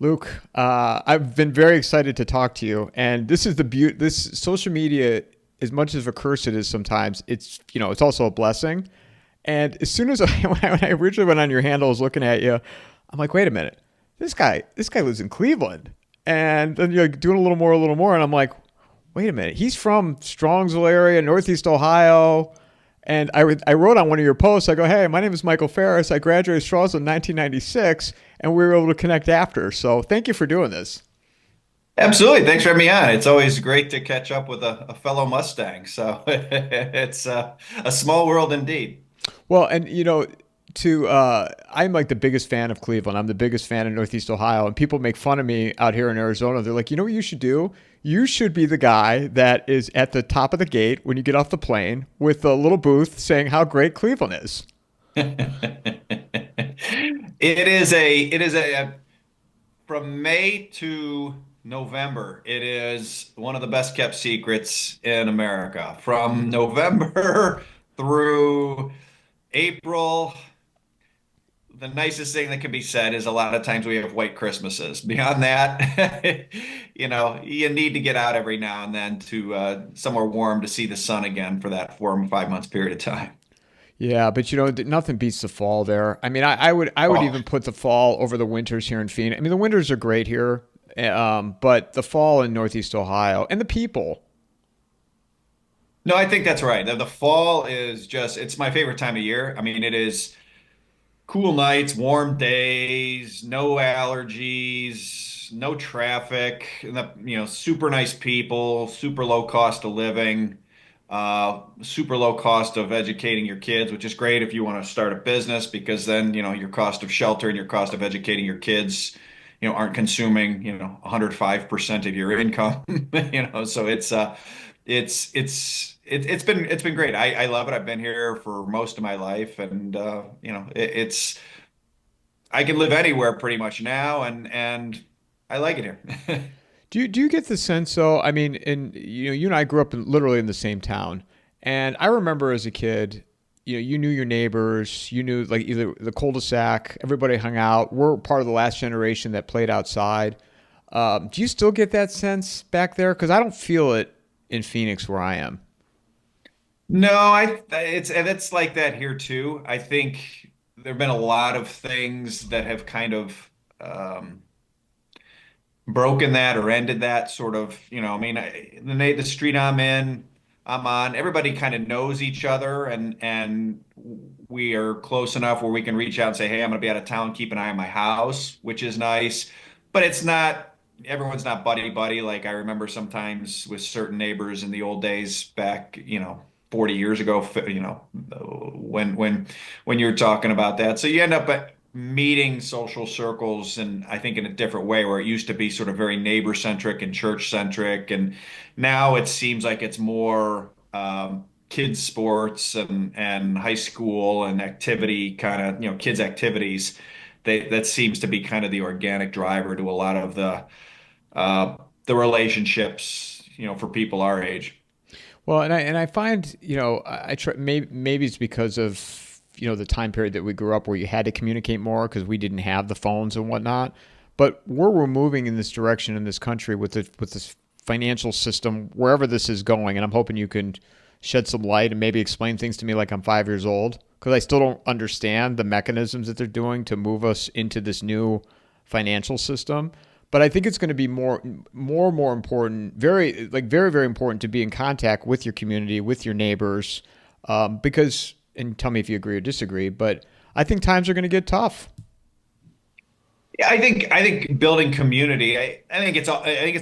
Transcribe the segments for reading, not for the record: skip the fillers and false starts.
Luke, I've been very excited to talk to you, and this is the beauty. This social media, as much as a curse it is sometimes, it's also a blessing. And as soon as when I originally went on your handle, I was looking at you, I'm like, wait a minute, this guy lives in Cleveland, and then you're like doing a little more, and I'm like, wait a minute, he's from Strongsville area, Northeast Ohio. And I wrote on one of your posts, I go, hey, my name is Michael Ferris. I graduated Strongsville in 1996, and we were able to connect after. So thank you for doing this. Absolutely. Thanks for having me on. It's always great to catch up with a fellow Mustang. So it's a small world indeed. Well, and I'm like the biggest fan of Cleveland. I'm the biggest fan of Northeast Ohio, and people make fun of me out here in Arizona. They're like, you know what you should do? You should be the guy that is at the top of the gate when you get off the plane with a little booth saying how great Cleveland is. It is a from May to November, it is one of the best kept secrets in America. From November through April, the nicest thing that can be said is a lot of times we have white Christmases. Beyond that, you need to get out every now and then to somewhere warm to see the sun again for that 4 or 5 months period of time. Yeah, but nothing beats the fall there. I mean, I would Oh, even put the fall over the winters here in Phoenix. I mean, the winters are great here, but the fall in Northeast Ohio and the people. no, I think that's right. The fall is just, it's my favorite time of year. I mean, it is cool nights, warm days, no allergies, no traffic, and super nice people, super low cost of living, super low cost of educating your kids, which is great if you want to start a business because then, your cost of shelter and your cost of educating your kids, aren't consuming, 105% of your income, so it's been great. I love it. I've been here for most of my life, and I can live anywhere pretty much now, and I like it here. Do you get the sense though? I mean, you and I grew up literally in the same town, and I remember as a kid, you knew your neighbors, you knew like either the cul-de-sac, everybody hung out. We're part of the last generation that played outside. Do you still get that sense back there? Because I don't feel it in Phoenix where I am. No, it's like that here too. I think there have been a lot of things that have kind of um, broken that or ended that sort of, I mean, the street I'm on, everybody kind of knows each other and we are close enough where we can reach out and say, "Hey, I'm going to be out of town, keep an eye on my house," which is nice. But it's not everyone's not buddy buddy like I remember sometimes with certain neighbors in the old days back, 40 years ago, when you're talking about that. So you end up meeting social circles and I think in a different way where it used to be sort of very neighbor centric and church centric and now it seems like it's more kids sports and high school and activity kind of kids activities that seems to be kind of the organic driver to a lot of the relationships for people our age. Well, and I find I try maybe it's because of the time period that we grew up where you had to communicate more because we didn't have the phones and whatnot. But we're moving in this direction in this country with this financial system wherever this is going, and I'm hoping you can shed some light and maybe explain things to me like I'm 5 years old because I still don't understand the mechanisms that they're doing to move us into this new financial system. But I think it's going to be more important, very, very important to be in contact with your community, with your neighbors, because, and tell me if you agree or disagree, but I think times are going to get tough. Yeah, I think building community. I think it's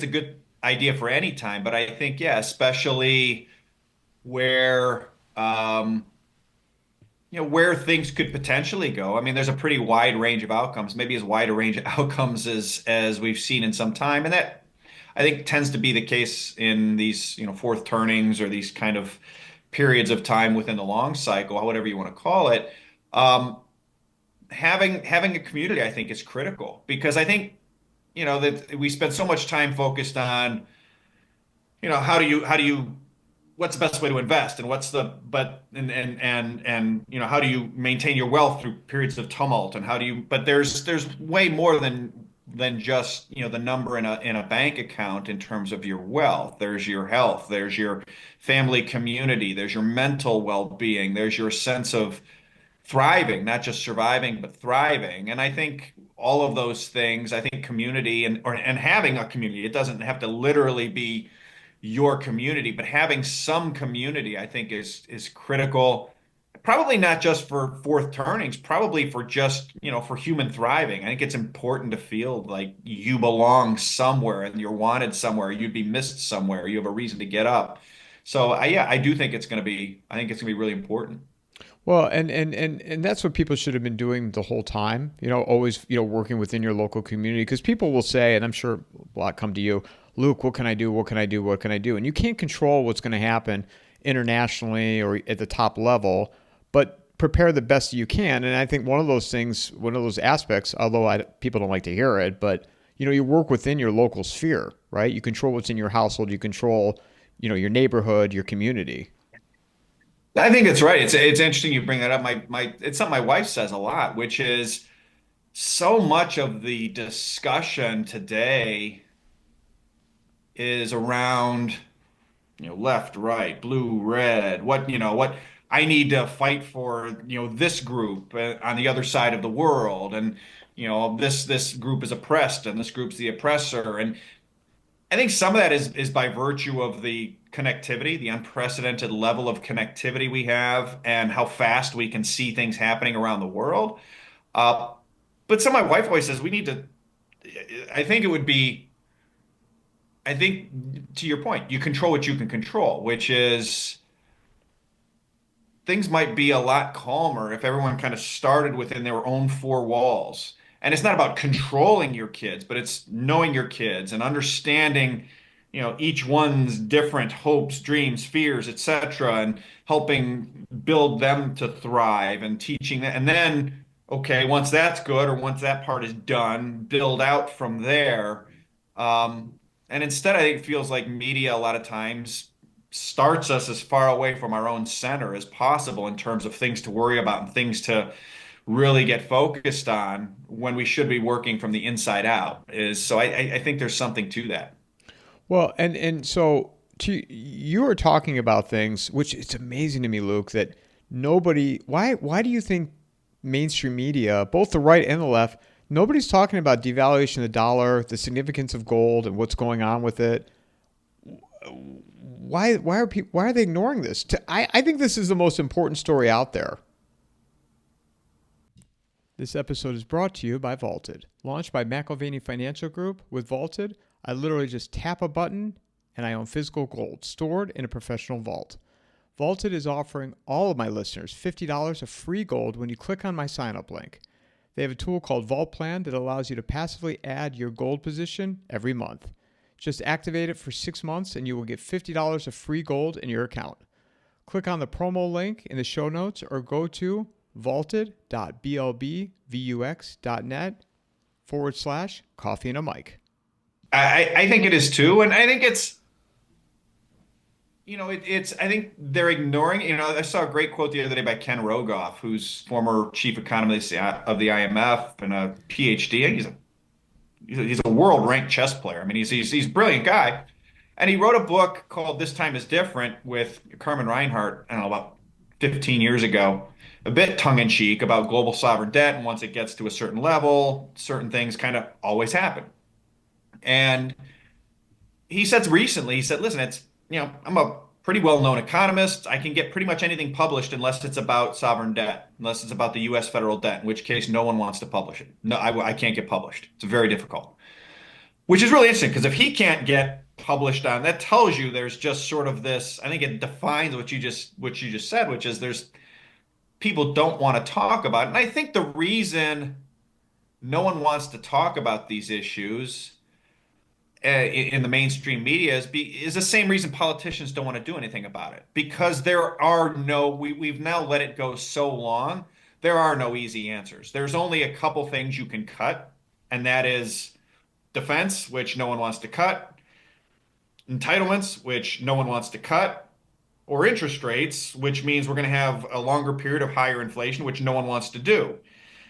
a good idea for any time, but I think yeah, especially where where things could potentially go. I mean, there's a pretty wide range of outcomes, maybe as wide a range of outcomes as we've seen in some time, and that I think tends to be the case in these fourth turnings or these kind of periods of time within the long cycle, whatever you want to call it. Um, having a community, I think, is critical because I think that we spend so much time focused on how do you what's the best way to invest and what's the but and how do you maintain your wealth through periods of tumult and how do you but there's way more than than just, the number in a bank account in terms of your wealth. There's your health, there's your family community, there's your mental well-being, there's your sense of thriving, not just surviving, but thriving. And I think all of those things, I think community and having a community, it doesn't have to literally be your community, but having some community, I think is critical. Probably not just for fourth turnings, probably for just, for human thriving. I think it's important to feel like you belong somewhere and you're wanted somewhere, you'd be missed somewhere, you have a reason to get up. So yeah, I do think I think it's going to be really important. Well, and that's what people should have been doing the whole time. Always, working within your local community, because people will say, and I'm sure a lot come to you, Luke, what can I do? What can I do? What can I do? And you can't control what's going to happen internationally or at the top level, but prepare the best you can. And I think one of those things, one of those aspects, although people don't like to hear it, but you work within your local sphere, right? You control what's in your household. You control, your neighborhood, your community. I think that's right. It's interesting you bring that up. My it's something my wife says a lot, which is so much of the discussion today is around, left, right, blue, red, what I need to fight for, this group on the other side of the world, and this group is oppressed and this group's the oppressor. And I think some of that is by virtue of the connectivity, the unprecedented level of connectivity we have, and how fast we can see things happening around the world. Uh, but my wife always says we need to. I think it would be. I think to your point, you control what you can control, which is things might be a lot calmer if everyone kind of started within their own four walls. And it's not about controlling your kids, but it's knowing your kids and understanding, each one's different hopes, dreams, fears, etc., and helping build them to thrive and teaching that. And then, okay, once that's good or once that part is done, build out from there. Um, and instead, I think it feels like media a lot of times starts us as far away from our own center as possible in terms of things to worry about and things to really get focused on when we should be working from the inside out. Is so I think there's something to that. Well, and so you were talking about things, which it's amazing to me, Luke, that nobody. Why do you think mainstream media, both the right and the left, nobody's talking about devaluation of the dollar, the significance of gold, and what's going on with it? Why are they ignoring this? I think this is the most important story out there. This episode is brought to you by Vaulted. Launched by McIlvaney Financial Group, with Vaulted, I literally just tap a button and I own physical gold stored in a professional vault. Vaulted is offering all of my listeners $50 of free gold when you click on my sign up link. They have a tool called Vault Plan that allows you to passively add your gold position every month. Just activate it for 6 months and you will get $50 of free gold in your account. Click on the promo link in the show notes or go to vaulted.blbvux.net/coffeeandamike. I think it is too, and I think it's I think they're ignoring. I saw a great quote the other day by Ken Rogoff, who's former chief economist of the IMF and a PhD. And he's a world ranked chess player. I mean, he's a brilliant guy. And he wrote a book called This Time is Different with Carmen Reinhart, I don't know, about 15 years ago, a bit tongue in cheek about global sovereign debt. And once it gets to a certain level, certain things kind of always happen. And he said recently, he said, listen, I'm a pretty well-known economist. I can get pretty much anything published unless it's about sovereign debt, unless it's about the US federal debt, in which case no one wants to publish it. No, I can't get published. It's very difficult. Which is really interesting because if he can't get published on, that tells you there's just sort of this, I think it defines what you just said, which is there's people don't want to talk about it. And I think the reason no one wants to talk about these issues in the mainstream media is the same reason politicians don't want to do anything about it, because we've now let it go so long. There are no easy answers. There's only a couple things you can cut, and that is defense, which no one wants to cut, entitlements, which no one wants to cut, or interest rates, which means we're going to have a longer period of higher inflation, which no one wants to do.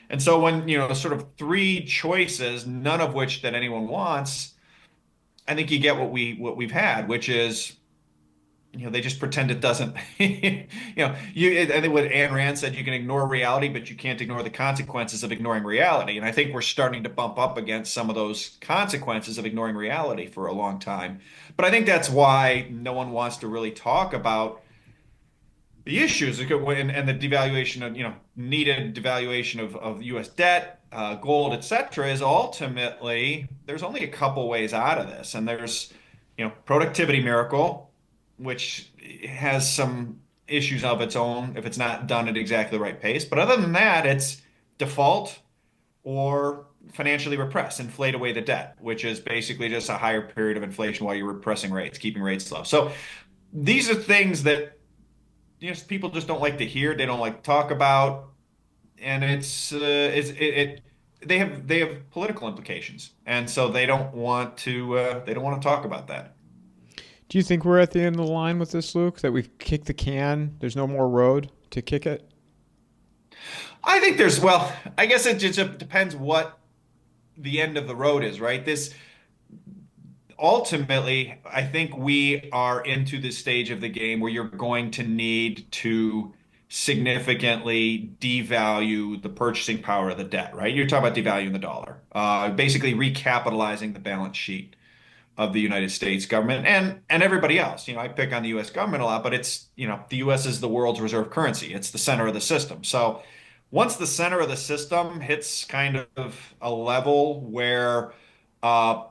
And so when, sort of three choices, none of which that anyone wants, I think you get what we've had, which is, they just pretend it doesn't. I think what Ayn Rand said, you can ignore reality, but you can't ignore the consequences of ignoring reality. And I think we're starting to bump up against some of those consequences of ignoring reality for a long time. But I think that's why no one wants to really talk about the issues and the devaluation of, needed devaluation of U.S. debt, gold, et cetera, is ultimately there's only a couple ways out of this. And there's, productivity miracle, which has some issues of its own if it's not done at exactly the right pace. But other than that, it's default or financially repress, inflate away the debt, which is basically just a higher period of inflation while you're repressing rates, keeping rates low. So these are things that people just don't like to hear. They don't like to talk about, and they have political implications, and so they don't want to talk about that. Do you think we're at the end of the line with this, Luke? That we've kicked the can? There's no more road to kick it? I think well, I guess it just depends what the end of the road is, right? This ultimately, I think we are into this stage of the game where you're going to need to significantly devalue the purchasing power of the debt, right? You're talking about devaluing the dollar, basically recapitalizing the balance sheet of the United States government and everybody else. I pick on the U.S. government a lot, but it's, the U.S. is the world's reserve currency. It's the center of the system. So once the center of the system hits kind of a level where uh,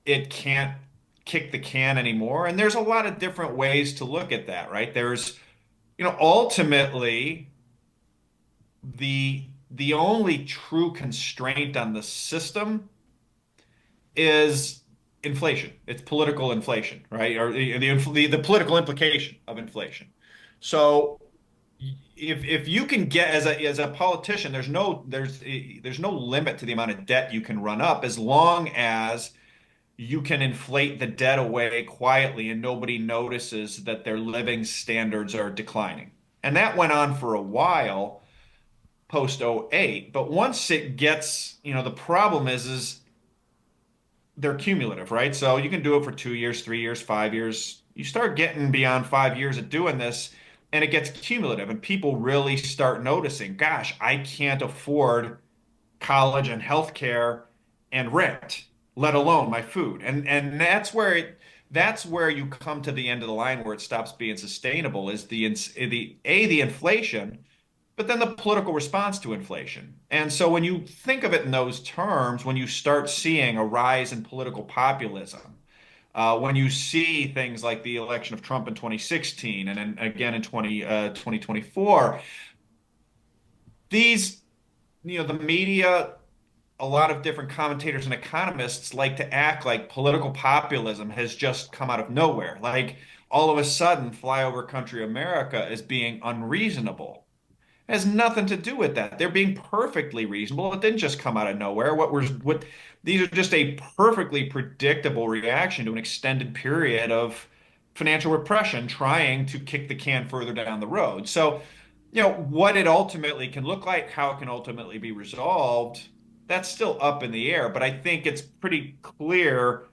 it can't kick the can anymore. And there's a lot of different ways to look at that, right? There's, ultimately the only true constraint on the system is inflation. It's political inflation, right? Or the political implication of inflation. So if you can get as a politician, there's no limit to the amount of debt you can run up as long as you can inflate the debt away quietly and nobody notices that their living standards are declining. And that went on for a while post '08. But once it gets, the problem is they're cumulative, right? So you can do it for 2 years, 3 years, 5 years. You start getting beyond 5 years of doing this and it gets cumulative and people really start noticing, gosh, I can't afford college and healthcare and rent, let alone my food. And that's where you come to the end of the line where it stops being sustainable is the inflation, but then the political response to inflation. And so when you think of it in those terms, when you start seeing a rise in political populism, when you see things like the election of Trump in 2016 and then again in 2024, these, the media, a lot of different commentators and economists like to act like political populism has just come out of nowhere. Like all of a sudden, flyover country America is being unreasonable. It has nothing to do with that. They're being perfectly reasonable. It didn't just come out of nowhere. What these are just a perfectly predictable reaction to an extended period of financial repression trying to kick the can further down the road. So, what it ultimately can look like, how it can ultimately be resolved, that's still up in the air. But I think it's pretty clear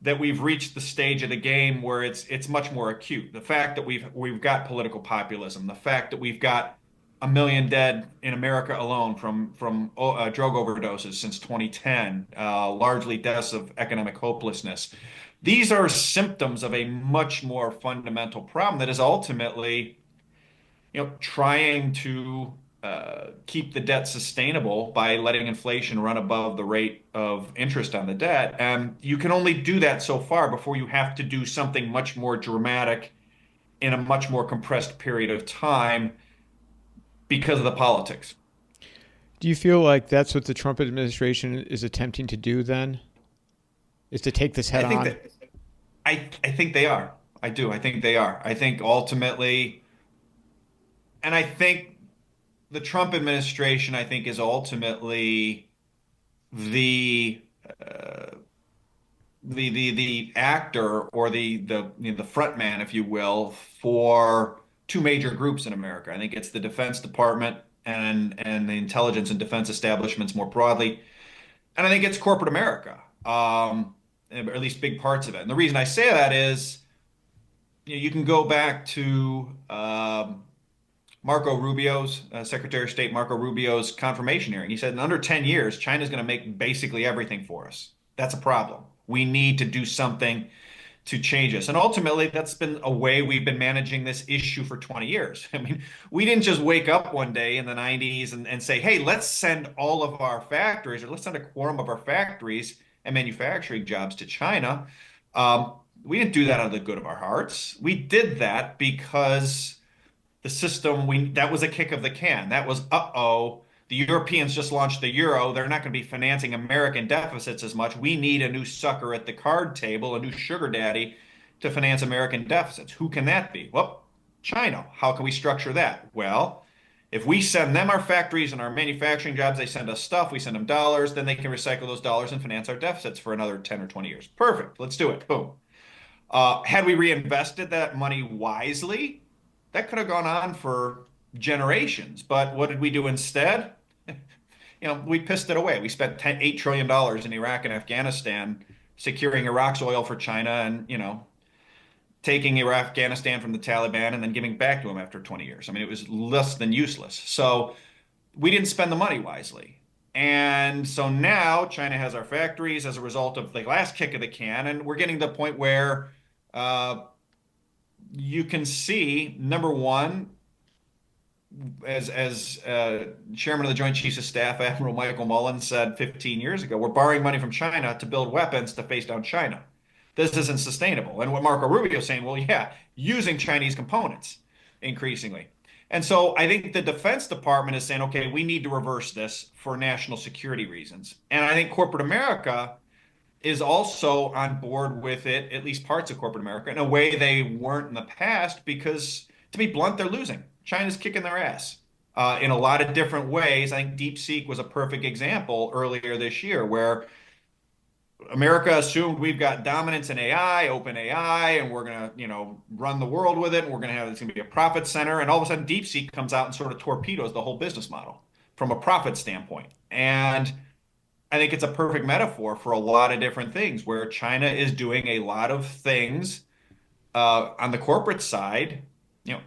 that we've reached the stage of the game where it's much more acute. The fact that we've got political populism, the fact that we've got a million dead in America alone from drug overdoses since 2010, largely deaths of economic hopelessness. These are symptoms of a much more fundamental problem that is ultimately, trying to keep the debt sustainable by letting inflation run above the rate of interest on the debt. And you can only do that so far before you have to do something much more dramatic in a much more compressed period of time because of the politics. Do you feel like that's what the Trump administration is attempting to do then? Is to take this I head think on? that I think they are. I do. I think they are. I think ultimately, and I think the Trump administration, I think, is ultimately the the actor or the front man, if you will, for two major groups in America. I think it's the Defense Department and the intelligence and defense establishments more broadly. And I think it's corporate America, or at least big parts of it. And the reason I say that is, you can go back to Marco Rubio's, Secretary of State Marco Rubio's confirmation hearing. He said in under 10 years, China's going to make basically everything for us. That's a problem. We need to do something to change us. And ultimately, that's been a way we've been managing this issue for 20 years. I mean, we didn't just wake up one day in the 90s and say, hey, let's send all of our factories, or let's send a quorum of our factories and manufacturing jobs to China. We didn't do that out of the good of our hearts. We did that because the system, that was a kick of the can. That was, uh-oh, the Europeans just launched the euro. They're not going to be financing American deficits as much. We need a new sucker at the card table, a new sugar daddy to finance American deficits. Who can that be? Well, China. How can we structure that? Well, if we send them our factories and our manufacturing jobs, they send us stuff, we send them dollars, then they can recycle those dollars and finance our deficits for another 10 or 20 years. Perfect. Let's do it. Boom. Had we reinvested that money wisely, that could have gone on for generations. But what did we do instead? We pissed it away. We spent $8 trillion in Iraq and Afghanistan securing Iraq's oil for China and, taking Iraq, Afghanistan from the Taliban and then giving back to them after 20 years. I mean, it was less than useless. So we didn't spend the money wisely. And so now China has our factories as a result of the last kick of the can, and we're getting to the point where uh, you can see, number one, as chairman of the Joint Chiefs of Staff, Admiral Michael Mullen said 15 years ago, we're borrowing money from China to build weapons to face down China. This isn't sustainable. And what Marco Rubio is saying, well, yeah, using Chinese components increasingly. And so I think the Defense Department is saying, okay, we need to reverse this for national security reasons. And I think corporate America is also on board with it, at least parts of corporate America, in a way they weren't in the past, because to be blunt, they're losing. China's kicking their ass in a lot of different ways. I think DeepSeek was a perfect example earlier this year where America assumed we've got dominance in AI, open AI, and we're going to, run the world with it. And we're going to have, it's going to be a profit center. And all of a sudden, DeepSeek comes out and sort of torpedoes the whole business model from a profit standpoint. And I think it's a perfect metaphor for a lot of different things where China is doing a lot of things on the corporate side.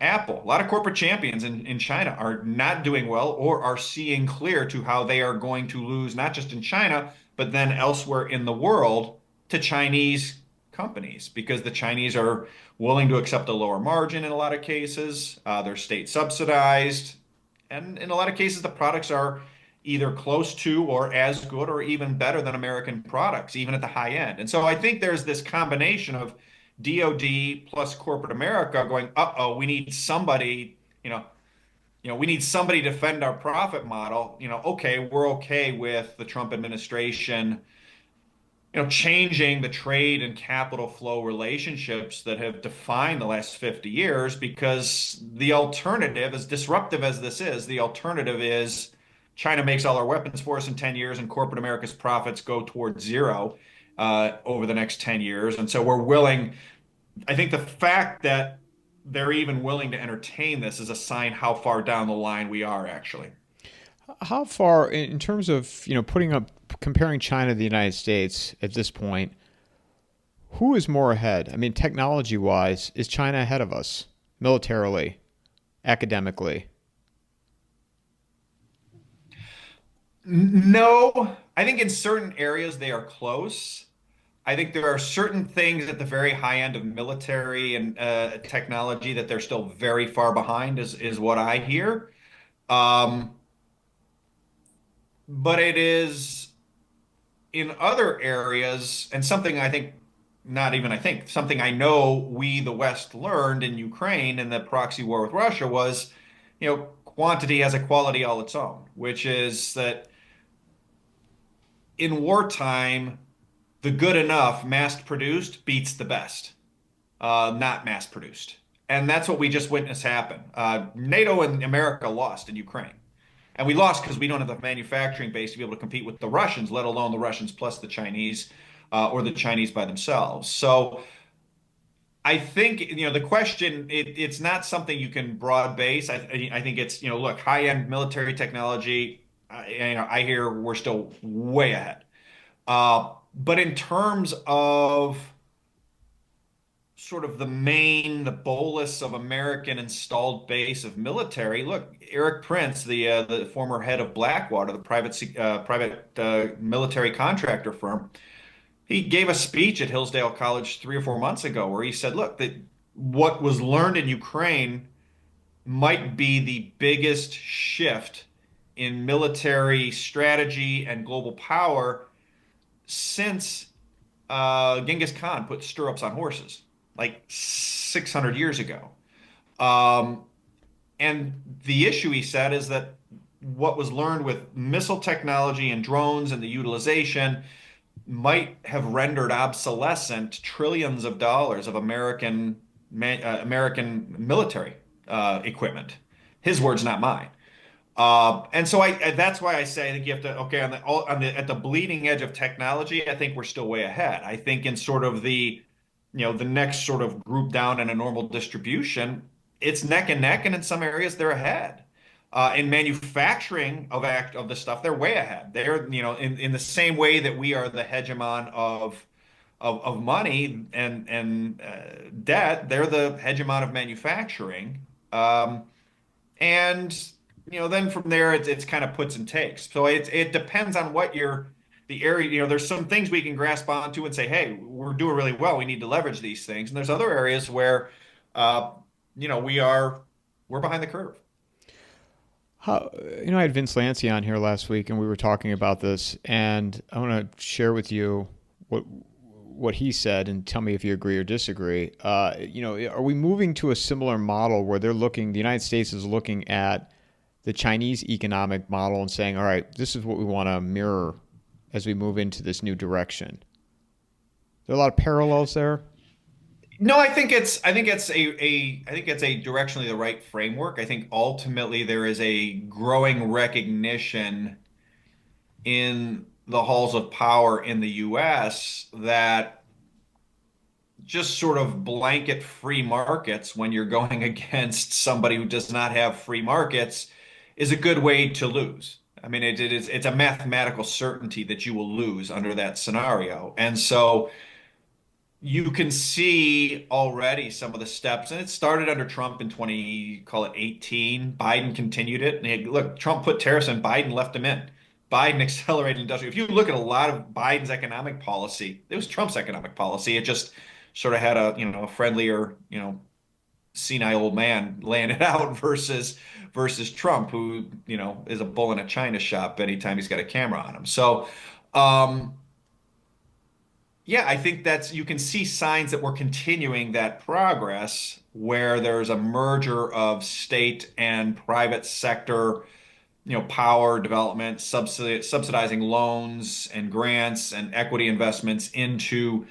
Apple, a lot of corporate champions in China are not doing well or are seeing clear to how they are going to lose, not just in China, but then elsewhere in the world to Chinese companies because the Chinese are willing to accept a lower margin in a lot of cases. They're state subsidized. And in a lot of cases, the products are either close to or as good or even better than American products, even at the high end. And so I think there's this combination of DOD plus corporate America going, uh-oh, we need somebody, we need somebody to defend our profit model. Okay, we're okay with the Trump administration, changing the trade and capital flow relationships that have defined the last 50 years, because the alternative, as disruptive as this is, the alternative is China makes all our weapons for us in 10 years and corporate America's profits go towards zero over the next 10 years. And so we're willing, I think the fact that they're even willing to entertain this is a sign how far down the line we are actually. How far, in terms of comparing China to the United States at this point, who is more ahead? I mean, technology wise, is China ahead of us militarily, academically? No, I think in certain areas they are close. I think there are certain things at the very high end of military and technology that they're still very far behind, is what I hear. Um, but it is in other areas, and something I think, not even I think, something I know we, the West, learned in Ukraine in the proxy war with Russia was, quantity has a quality all its own, which is that in wartime, the good enough mass produced beats the best, not mass produced. And that's what we just witnessed happen. NATO and America lost in Ukraine. And we lost because we don't have the manufacturing base to be able to compete with the Russians, let alone the Russians plus the Chinese or the Chinese by themselves. So I think, the question, it's not something you can broad base. I think it's, look, high-end military technology, I hear we're still way ahead. But in terms of sort of the bolus of American installed base of military, look, Eric Prince, the former head of Blackwater, the private military contractor firm, he gave a speech at Hillsdale College 3 or 4 months ago where he said, look, that what was learned in Ukraine might be the biggest shift in military strategy and global power since Genghis Khan put stirrups on horses like 600 years ago. Um, and the issue, he said, is that what was learned with missile technology and drones and the utilization might have rendered obsolescent trillions of dollars of American military equipment. His words, not mine. And so that's why I say I think you have to, okay, at the bleeding edge of technology, I think we're still way ahead. I think in sort of the next sort of group down in a normal distribution, it's neck and neck, and in some areas they're ahead. In manufacturing of the stuff, they're way ahead. They're, in the same way that we are the hegemon of money and debt, they're the hegemon of manufacturing. And then from there, it's kind of puts and takes. So it depends on what the area. There's some things we can grasp onto and say, hey, we're doing really well. We need to leverage these things. And there's other areas where, uh, we're behind the curve. How, I had Vince Lancy on here last week, and we were talking about this, and I want to share with you what he said, and tell me if you agree or disagree. Are we moving to a similar model where the United States is looking at the Chinese economic model and saying, all right, this is what we want to mirror as we move into this new direction? There are a lot of parallels there. No, I think it's a directionally the right framework. I think ultimately there is a growing recognition in the halls of power in the US that just sort of blanket free markets when you're going against somebody who does not have free markets is a good way to lose. I mean, it's a mathematical certainty that you will lose under that scenario. And so you can see already some of the steps, and it started under Trump in 20, call it 18. Biden continued it. Look, Trump put tariffs in, Biden left them in. Biden accelerated industrial. If you look at a lot of Biden's economic policy, it was Trump's economic policy. It just sort of had a friendlier, senile old man laying it out versus Trump, who, is a bull in a china shop anytime he's got a camera on him. So, yeah, I think you can see signs that we're continuing that progress where there's a merger of state and private sector, power development, subsidizing loans and grants and equity investments into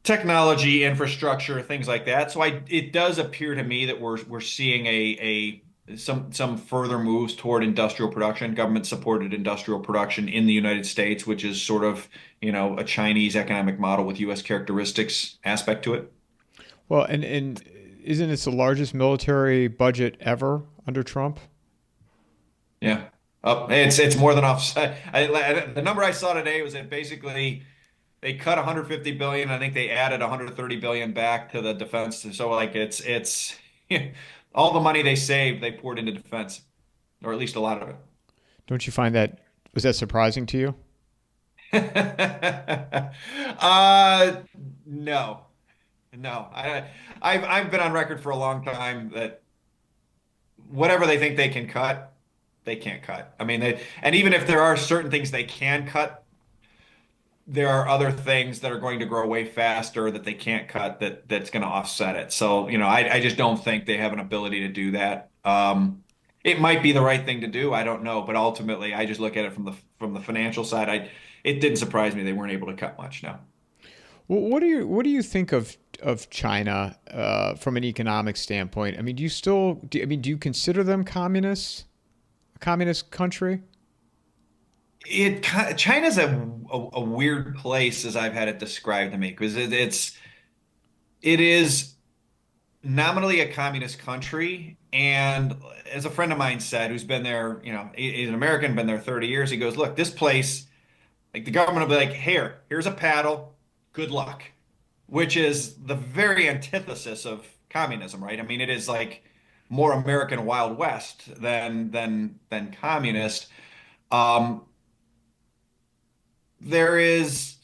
technology, infrastructure, things like that. So it does appear to me that we're seeing some further moves toward industrial production, government supported industrial production in the United States, which is sort of, a Chinese economic model with US characteristics aspect to it. Well, and isn't it the largest military budget ever under Trump? Yeah. It's more than offset. The number I saw today was that basically they cut 150 billion. I think they added 130 billion back to the defense. So like it's all the money they saved, they poured into defense, or at least a lot of it. Don't you find was that surprising to you? No, no. I've been on record for a long time that whatever they think they can cut, they can't cut. I mean, and even if there are certain things they can cut, there are other things that are going to grow way faster that they can't cut that's going to offset it. So, I just don't think they have an ability to do that. It might be the right thing to do. I don't know, but ultimately, I just look at it from the financial side. It didn't surprise me they weren't able to cut much. No. Well, what do you think of China from an economic standpoint? I mean, do you consider them a communist country? China's a weird place as I've had it described to me because it's it is nominally a communist country. And as a friend of mine said, who's been there, he's an American, been there 30 years, he goes, look, this place, like the government will be like, here's a paddle, good luck, which is the very antithesis of communism, right? I mean, it is like more American Wild West than communist. Um, there is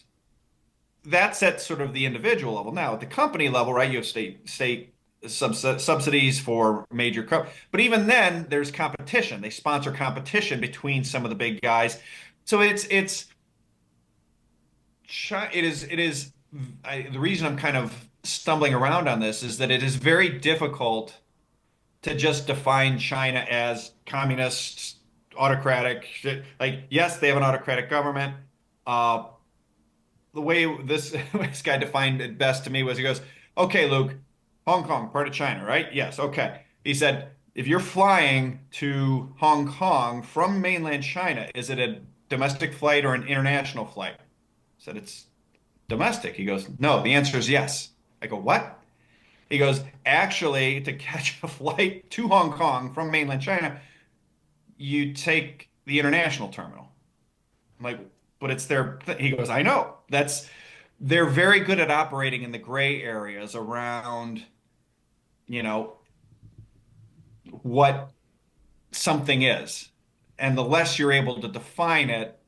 that's at sort of the individual level. Now, at the company level, right, you have state subsidies for major but even then, there's competition. They sponsor competition between some of the big guys. So it is the reason I'm kind of stumbling around on this is that it is very difficult to just define China as communist, autocratic. Like, yes, they have an autocratic government. Uh, the way this guy defined it best to me was he goes, okay, Luke, Hong Kong, part of China, right? Yes, okay. He said, if you're flying to Hong Kong from mainland China, is it a domestic flight or an international flight? I said, it's domestic. He goes, no, the answer is yes. I go, what? He goes, actually, to catch a flight to Hong Kong from mainland China, you take the international terminal. I'm like, but it's their, he goes, I know. They're very good at operating in the gray areas around, you know, what something is. And the less you're able to define it,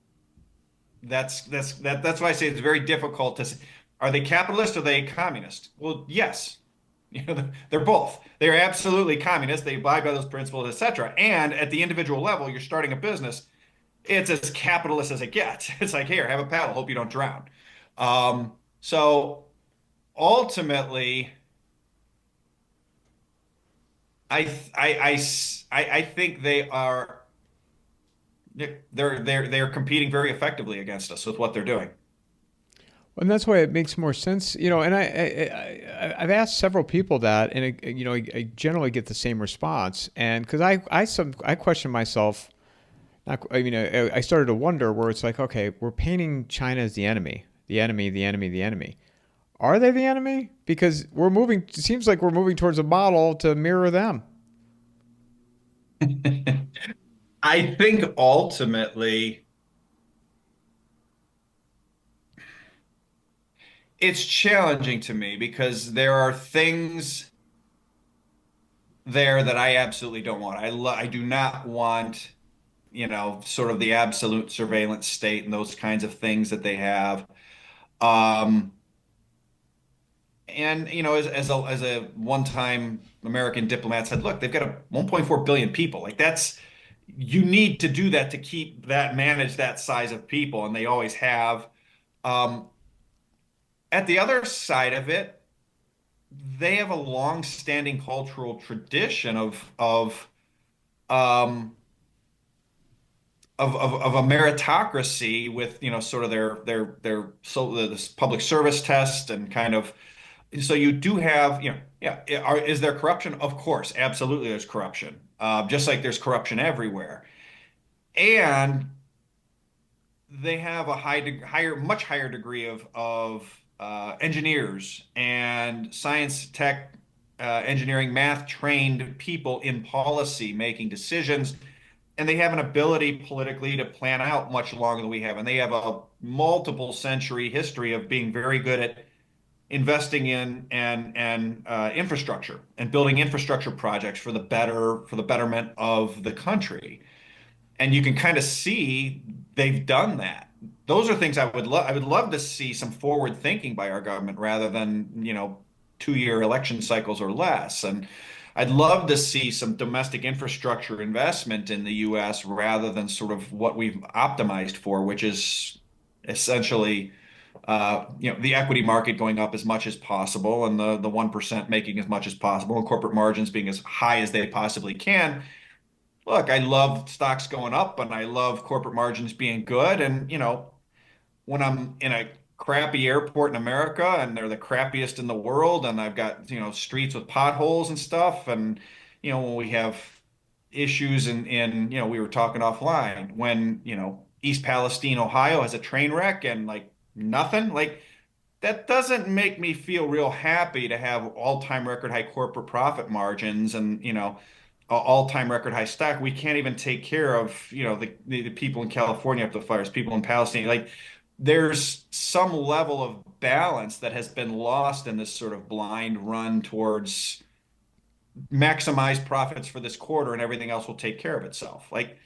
that's why I say it's very difficult to say, are they capitalist or are they communist? Well, yes. They're both. They're absolutely communist. They abide by those principles, etc. And at the individual level, you're starting a business. It's as capitalist as it gets. It's like, here, have a paddle. Hope you don't drown. So ultimately, I think they're competing very effectively against us with what they're doing. And that's why it makes more sense, And I've asked several people that, and I generally get the same response. And because I question myself, not, I mean, I started to wonder where it's like, okay, we're painting China as the enemy, the enemy, the enemy, the enemy. Are they the enemy? Because we're moving. It seems like we're moving towards a model to mirror them. I think ultimately it's challenging to me because there are things there that I absolutely don't want. I do not want, sort of the absolute surveillance state and those kinds of things that they have. Um, and as a one-time American diplomat said, look, they've got 1.4 billion people. Like that's you need to do that to keep that manage that size of people, and they always have. Um, at the other side of it, they have a long-standing cultural tradition um, of a meritocracy with sort of their so this public service test and kind of so you do have yeah is there corruption? Of course, absolutely, there's corruption. Just like there's corruption everywhere, and they have a much higher degree of engineers and science, tech, engineering, math trained people in policy making decisions. And they have an ability politically to plan out much longer than we have. And they have a multiple century history of being very good at investing in and infrastructure and building infrastructure projects for the betterment of the country. And you can kind of see they've done that. Those are things I would love to see some forward thinking by our government rather than, 2-year election cycles or less. And I'd love to see some domestic infrastructure investment in the US rather than sort of what we've optimized for, which is essentially the equity market going up as much as possible and the 1% making as much as possible and corporate margins being as high as they possibly can. Look, I love stocks going up and I love corporate margins being good. And, when I'm in a crappy airport in America and they're the crappiest in the world and I've got, streets with potholes and stuff. And, when we have issues we were talking offline when, East Palestine, Ohio has a train wreck and like nothing, like that doesn't make me feel real happy to have all-time record high corporate profit margins and, all-time record high stock. We can't even take care of, the people in California after the fires, people in Palestine. Like there's some level of balance that has been lost in this sort of blind run towards maximize profits for this quarter and everything else will take care of itself. Like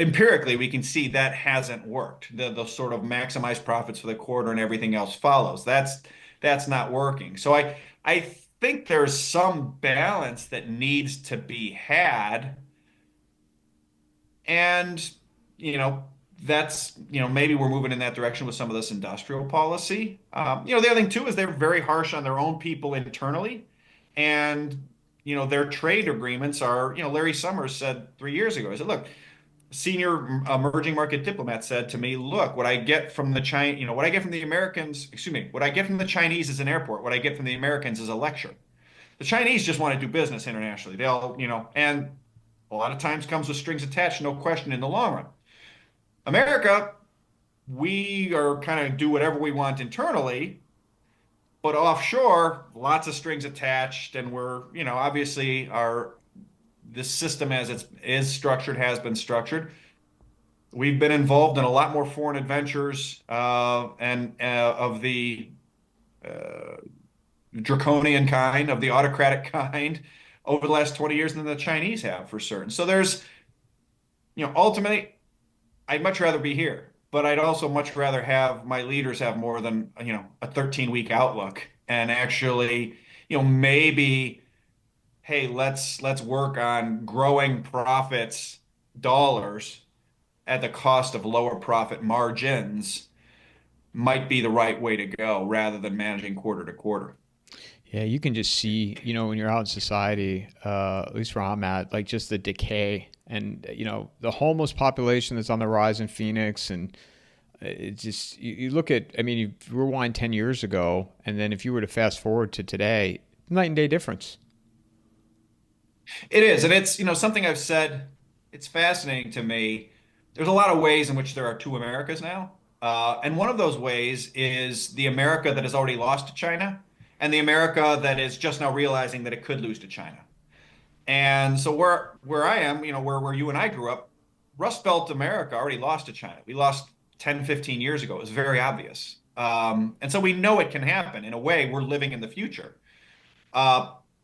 empirically, we can see that hasn't worked. The sort of maximize profits for the quarter and everything else follows. That's not working. So I think there's some balance that needs to be had, and you know that's maybe we're moving in that direction with some of this industrial policy. The other thing too is they're very harsh on their own people internally, and their trade agreements are. Larry Summers said 3 years ago. He said, "Look, senior emerging market diplomat said to me, look, what I get from the China, what I get from the Americans, excuse me, what I get from the Chinese is an airport. What I get from the Americans is a lecture. The Chinese just want to do business internationally. And a lot of times comes with strings attached, no question in the long run. America, we are kind of do whatever we want internally, but offshore, lots of strings attached, and we're, obviously our this system as it is structured has been structured. We've been involved in a lot more foreign adventures and of the uh, draconian kind, of the autocratic kind, over the last 20 years than the Chinese have for certain. So there's, ultimately, I'd much rather be here, but I'd also much rather have my leaders have more than, a 13-week outlook and actually, maybe, hey, let's work on growing profits dollars at the cost of lower profit margins might be the right way to go rather than managing quarter to quarter. Yeah, you can just see, when you're out in society, at least where I'm at, like just the decay and, the homeless population that's on the rise in Phoenix. And it just, you look at, I mean, you rewind 10 years ago, and then if you were to fast forward to today, night and day difference. It is, and it's, something I've said, it's fascinating to me. There's a lot of ways in which there are two Americas now. And one of those ways is the America that has already lost to China and the America that is just now realizing that it could lose to China. And so where I am, where you and I grew up, Rust Belt America already lost to China. We lost 10, 15 years ago. It was very obvious. And so we know it can happen. In a way, we're living in the future.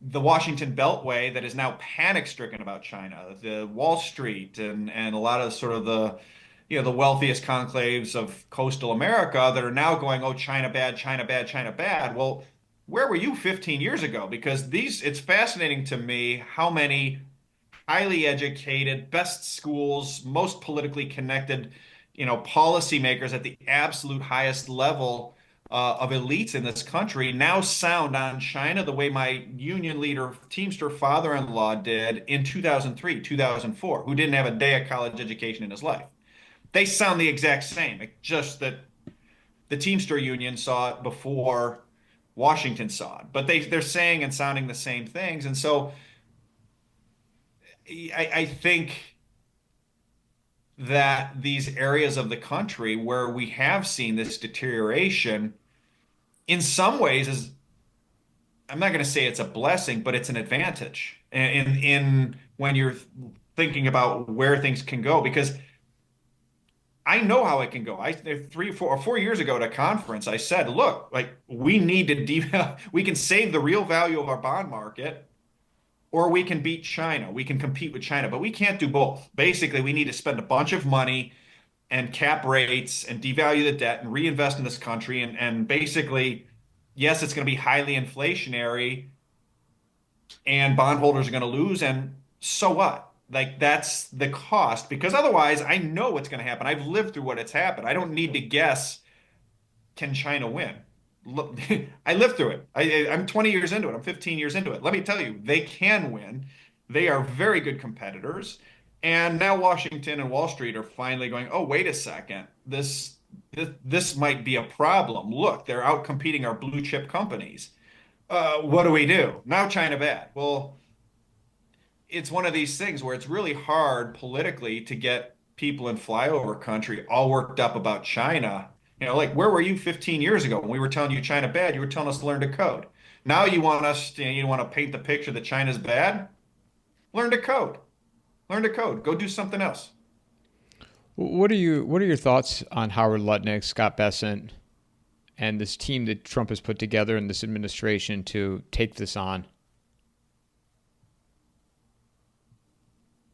The Washington Beltway that is now panic-stricken about China, the Wall Street and a lot of sort of the wealthiest conclaves of coastal America that are now going, oh, China bad, China bad, China bad. Well, where were you 15 years ago? Because it's fascinating to me how many highly educated, best schools, most politically connected, policymakers at the absolute highest level of elites in this country now sound on China the way my union leader, Teamster father-in-law did in 2003, 2004, who didn't have a day of college education in his life. They sound the exact same, just that the Teamster union saw it before Washington saw it. But they're saying and sounding the same things. And so I think that these areas of the country where we have seen this deterioration, in some ways, is I'm not going to say it's a blessing, but it's an advantage in when you're thinking about where things can go. Because I know how it can go. 4 years ago at a conference, I said, look, like we need to we can save the real value of our bond market, or we can beat China. We can compete with China, but we can't do both. Basically, we need to spend a bunch of money and cap rates and devalue the debt and reinvest in this country. And basically, yes, it's going to be highly inflationary and bondholders are going to lose. And so what? Like that's the cost because otherwise I know what's going to happen. I've lived through what it's happened. I don't need to guess, can China win? Look, I lived through it. I'm 20 years into it. I'm 15 years into it. Let me tell you, they can win. They are very good competitors. And now Washington and Wall Street are finally going, oh, wait a second. This might be a problem. Look, they're out competing our blue chip companies. What do we do? Now China bad. Well, it's one of these things where it's really hard politically to get people in flyover country all worked up about China Like where were you 15 years ago when we were telling you China bad? You were telling us to learn to code. Now you want us to, you want to paint the picture that China's bad? Learn to code. Learn to code. Go do something else. What are your thoughts on Howard Lutnick, Scott Bessent, and this team that Trump has put together in this administration to take this on?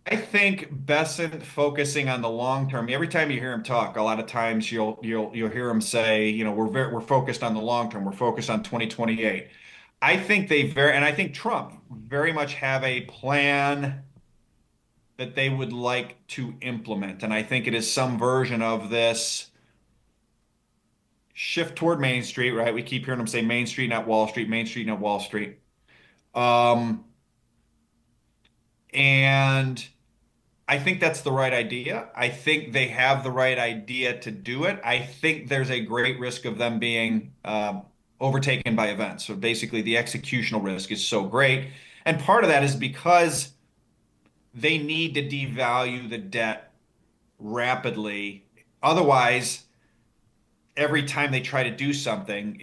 I think Besant focusing on the long term. Every time you hear him talk, a lot of times you'll hear him say, we're focused on the long term. We're focused on 2028. I think and I think Trump very much have a plan that they would like to implement. And I think it is some version of this shift toward Main Street, right? We keep hearing them say Main Street, not Wall Street, Main Street, not Wall Street. Um, and I think that's the right idea. I think they have the right idea to do it. I think there's a great risk of them being overtaken by events. So basically, the executional risk is so great. And part of that is because they need to devalue the debt rapidly. Otherwise, every time they try to do something,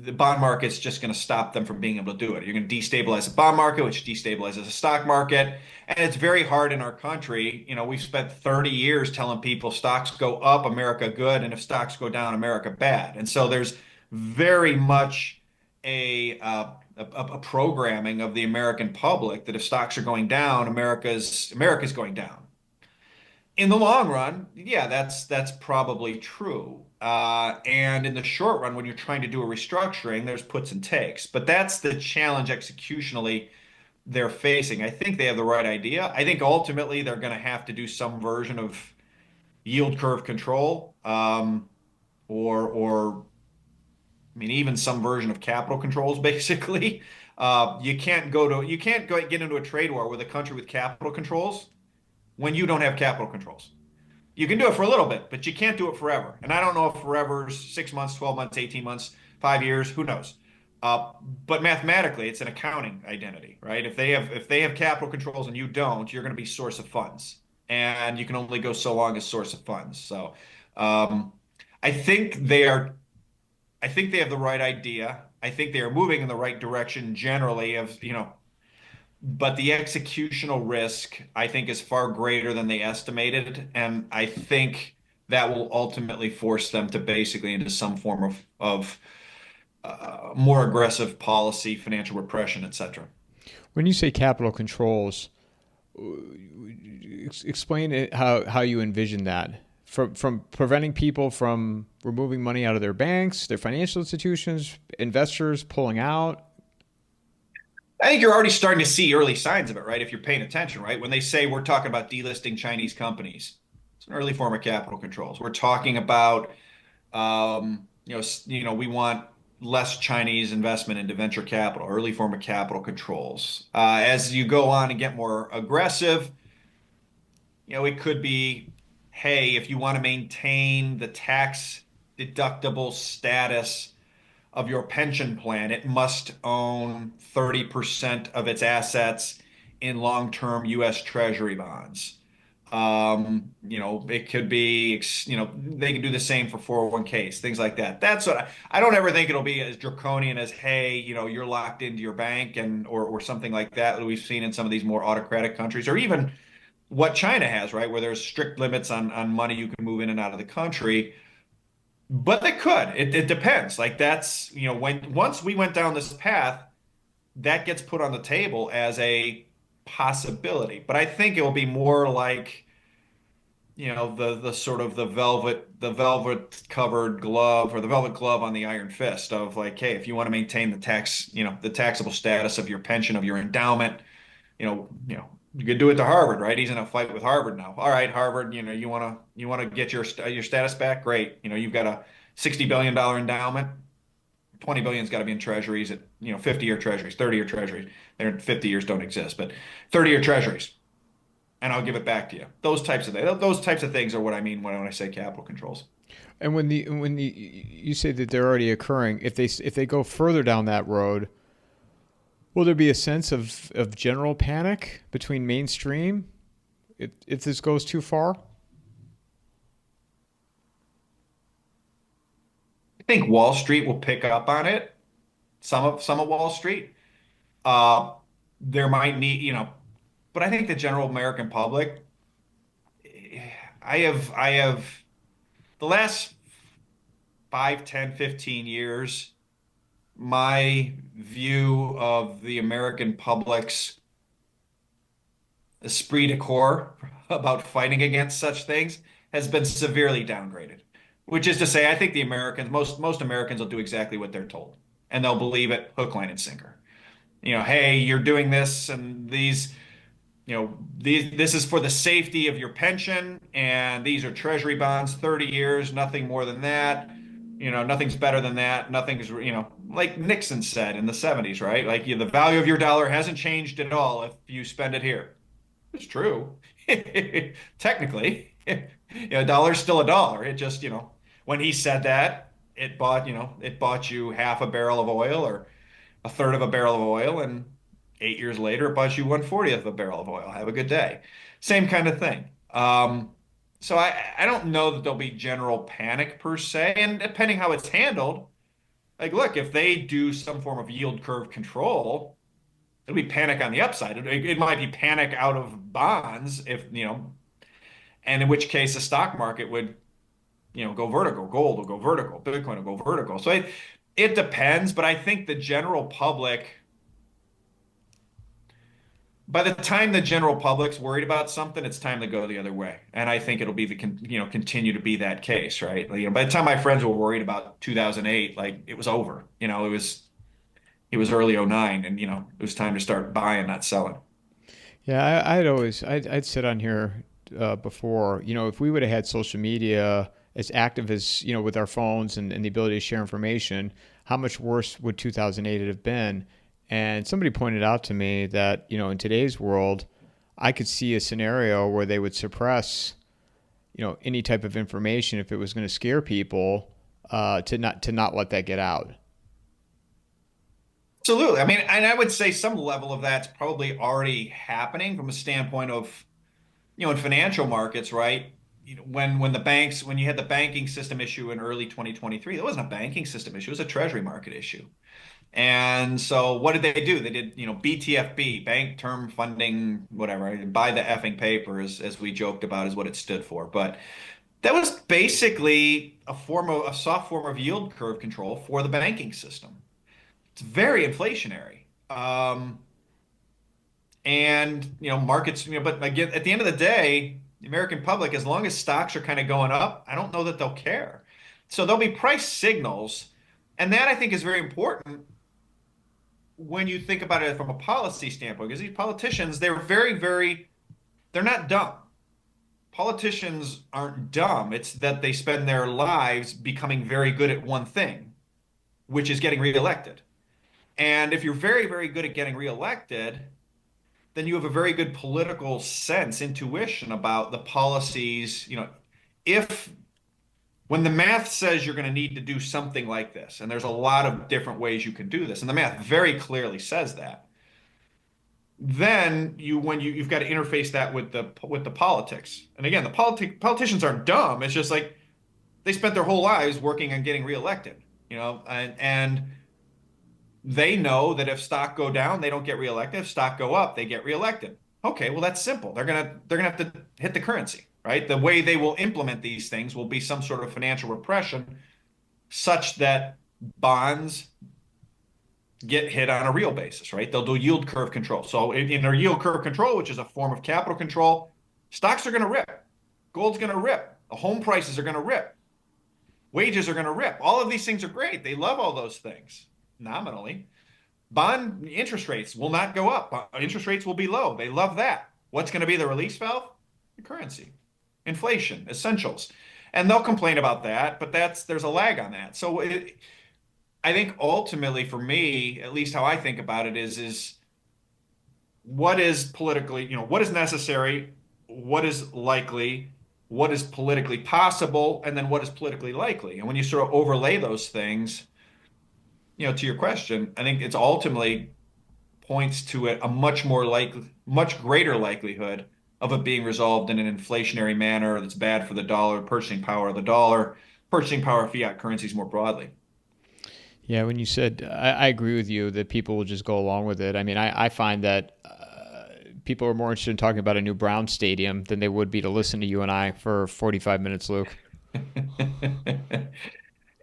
the bond market's just going to stop them from being able to do it. You're going to destabilize the bond market, which destabilizes the stock market. And it's very hard in our country. We've spent 30 years telling people stocks go up, America good, and if stocks go down, America bad. And so there's very much a programming of the American public that if stocks are going down, America's going down. In the long run, yeah, that's probably true. And in the short run, when you're trying to do a restructuring, there's puts and takes. But that's the challenge executionally they're facing. I think they have the right idea. I think ultimately they're going to have to do some version of yield curve control, or I mean, even some version of capital controls, basically. You can't go get into a trade war with a country with capital controls when you don't have capital controls. You can do it for a little bit, but you can't do it forever. And I don't know if forever's 6 months, 12 months, 18 months, 5 years, who knows? Uh, but mathematically, it's an accounting identity, right? If they have capital controls and you don't, you're going to be source of funds, and you can only go so long as source of funds. So, um, I think they are. I think they have the right idea. I think they are moving in the right direction generally. But the executional risk, I think, is far greater than they estimated. And I think that will ultimately force them to basically into some form of more aggressive policy, financial repression, et cetera. When you say capital controls, explain it how you envision that. From preventing people from removing money out of their banks, their financial institutions, investors pulling out. I think you're already starting to see early signs of it, right? If you're paying attention, right? When they say we're talking about delisting Chinese companies, it's an early form of capital controls. We're talking about we want less Chinese investment into venture capital, early form of capital controls. As you go on and get more aggressive, it could be, hey, if you want to maintain the tax deductible status of your pension plan, it must own 30% of its assets in long-term U.S. Treasury bonds. It could be, they can do the same for 401ks, things like that. That's what I don't ever think it'll be as draconian as, hey, you're locked into your bank or something like that we've seen in some of these more autocratic countries, or even what China has, right, where there's strict limits on money you can move in and out of the country. But they could. It depends. Like that's, when once we went down this path, that gets put on the table as a possibility. But I think it will be more like, the sort of the velvet covered glove, or the velvet glove on the iron fist of like, hey, if you want to maintain the taxable status of your pension, of your endowment, you could do it to Harvard, right? He's in a fight with Harvard now. All right, Harvard, you want to get your status back? Great. You've got a $60 billion endowment. 20 billion's got to be in treasuries at, 50-year treasuries, 30-year treasuries. They're 50 years don't exist, but 30-year treasuries. And I'll give it back to you. Those types of things are what I mean when I say capital controls. And when you say that they're already occurring, if they go further down that road, will there be a sense of general panic between mainstream if this goes too far? think Wall Street will pick up on it. Some of Wall Street. Uh, there might need, but I think the general American public, I have the last 5, 10, 15 years, my view of the American public's esprit de corps about fighting against such things has been severely downgraded. Which is to say, I think the Americans, most Americans will do exactly what they're told, and they'll believe it hook, line, and sinker. Hey, you're doing this, and this is for the safety of your pension, and these are treasury bonds, 30 years, nothing more than that. Nothing's better than that. Nothing's, like Nixon said in the 70s, right? Like the value of your dollar hasn't changed at all if you spend it here. It's true. Technically, a dollar's still a dollar. It just, when he said that, it bought you half a barrel of oil or a third of a barrel of oil, and 8 years later, it buys you 1/40th of a barrel of oil. Have a good day. Same kind of thing. So I don't know that there'll be general panic per se, and depending how it's handled, like look, if they do some form of yield curve control, it'll be panic on the upside. It might be panic out of bonds if and in which case the stock market would go vertical, gold will go vertical, Bitcoin will go vertical. So it depends, but I think the general public by the time the general public's worried about something, it's time to go the other way. And I think it'll be continue to be that case, right? By the time my friends were worried about 2008, like it was over. It was early '09, and it was time to start buying, not selling. Yeah, I'd sit on here before, if we would have had social media as active as, with our phones and the ability to share information, how much worse would 2008 have been? And somebody pointed out to me that, in today's world, I could see a scenario where they would suppress, any type of information if it was going to scare people, to not let that get out. Absolutely. I mean, and I would say some level of that's probably already happening from a standpoint of, in financial markets, right? When you had the banking system issue in early 2023, it wasn't a banking system issue, it was a treasury market issue. And so what did they do? They did, BTFP, bank term funding, whatever, buy the effing paper, as we joked about, is what it stood for. But that was basically a soft form of yield curve control for the banking system. It's very inflationary. And markets, but again, at the end of the day, the American public, as long as stocks are kind of going up, I don't know that they'll care. So there'll be price signals, and that I think is very important when you think about it from a policy standpoint, because these politicians, they're very, very, they're not dumb. Politicians aren't dumb. It's that they spend their lives becoming very good at one thing, which is getting reelected. And if you're very, very good at getting reelected, then you have a very good political sense, intuition about the policies. If when the math says you're going to need to do something like this, and there's a lot of different ways you can do this, and the math very clearly says that, then you've got to interface that with the politics. And again, the politicians aren't dumb. It's just like they spent their whole lives working on getting reelected, and they know that if stock go down, they don't get reelected. If stock go up, they get reelected. Okay, well, that's simple. They're gonna have to hit the currency, right? The way they will implement these things will be some sort of financial repression such that bonds get hit on a real basis, right? They'll do yield curve control. So in their yield curve control, which is a form of capital control, stocks are going to rip. Gold's going to rip. The home prices are going to rip. Wages are going to rip. All of these things are great. They love all those things nominally. Bond interest rates will not go up. Interest rates will be low. They love that. What's going to be the release valve? The currency, inflation, essentials. And they'll complain about that, but there's a lag on that. So I think ultimately for me, at least how I think about it is what is politically, what is necessary, what is likely, what is politically possible, and then what is politically likely. And when you sort of overlay those things, to your question, I think it's ultimately points to a much greater likelihood of it being resolved in an inflationary manner that's bad for the dollar, purchasing power of the dollar, purchasing power of fiat currencies more broadly. Yeah, when you said, I agree with you that people will just go along with it. I mean, I find that people are more interested in talking about a new Brown stadium than they would be to listen to you and I for 45 minutes, Luke.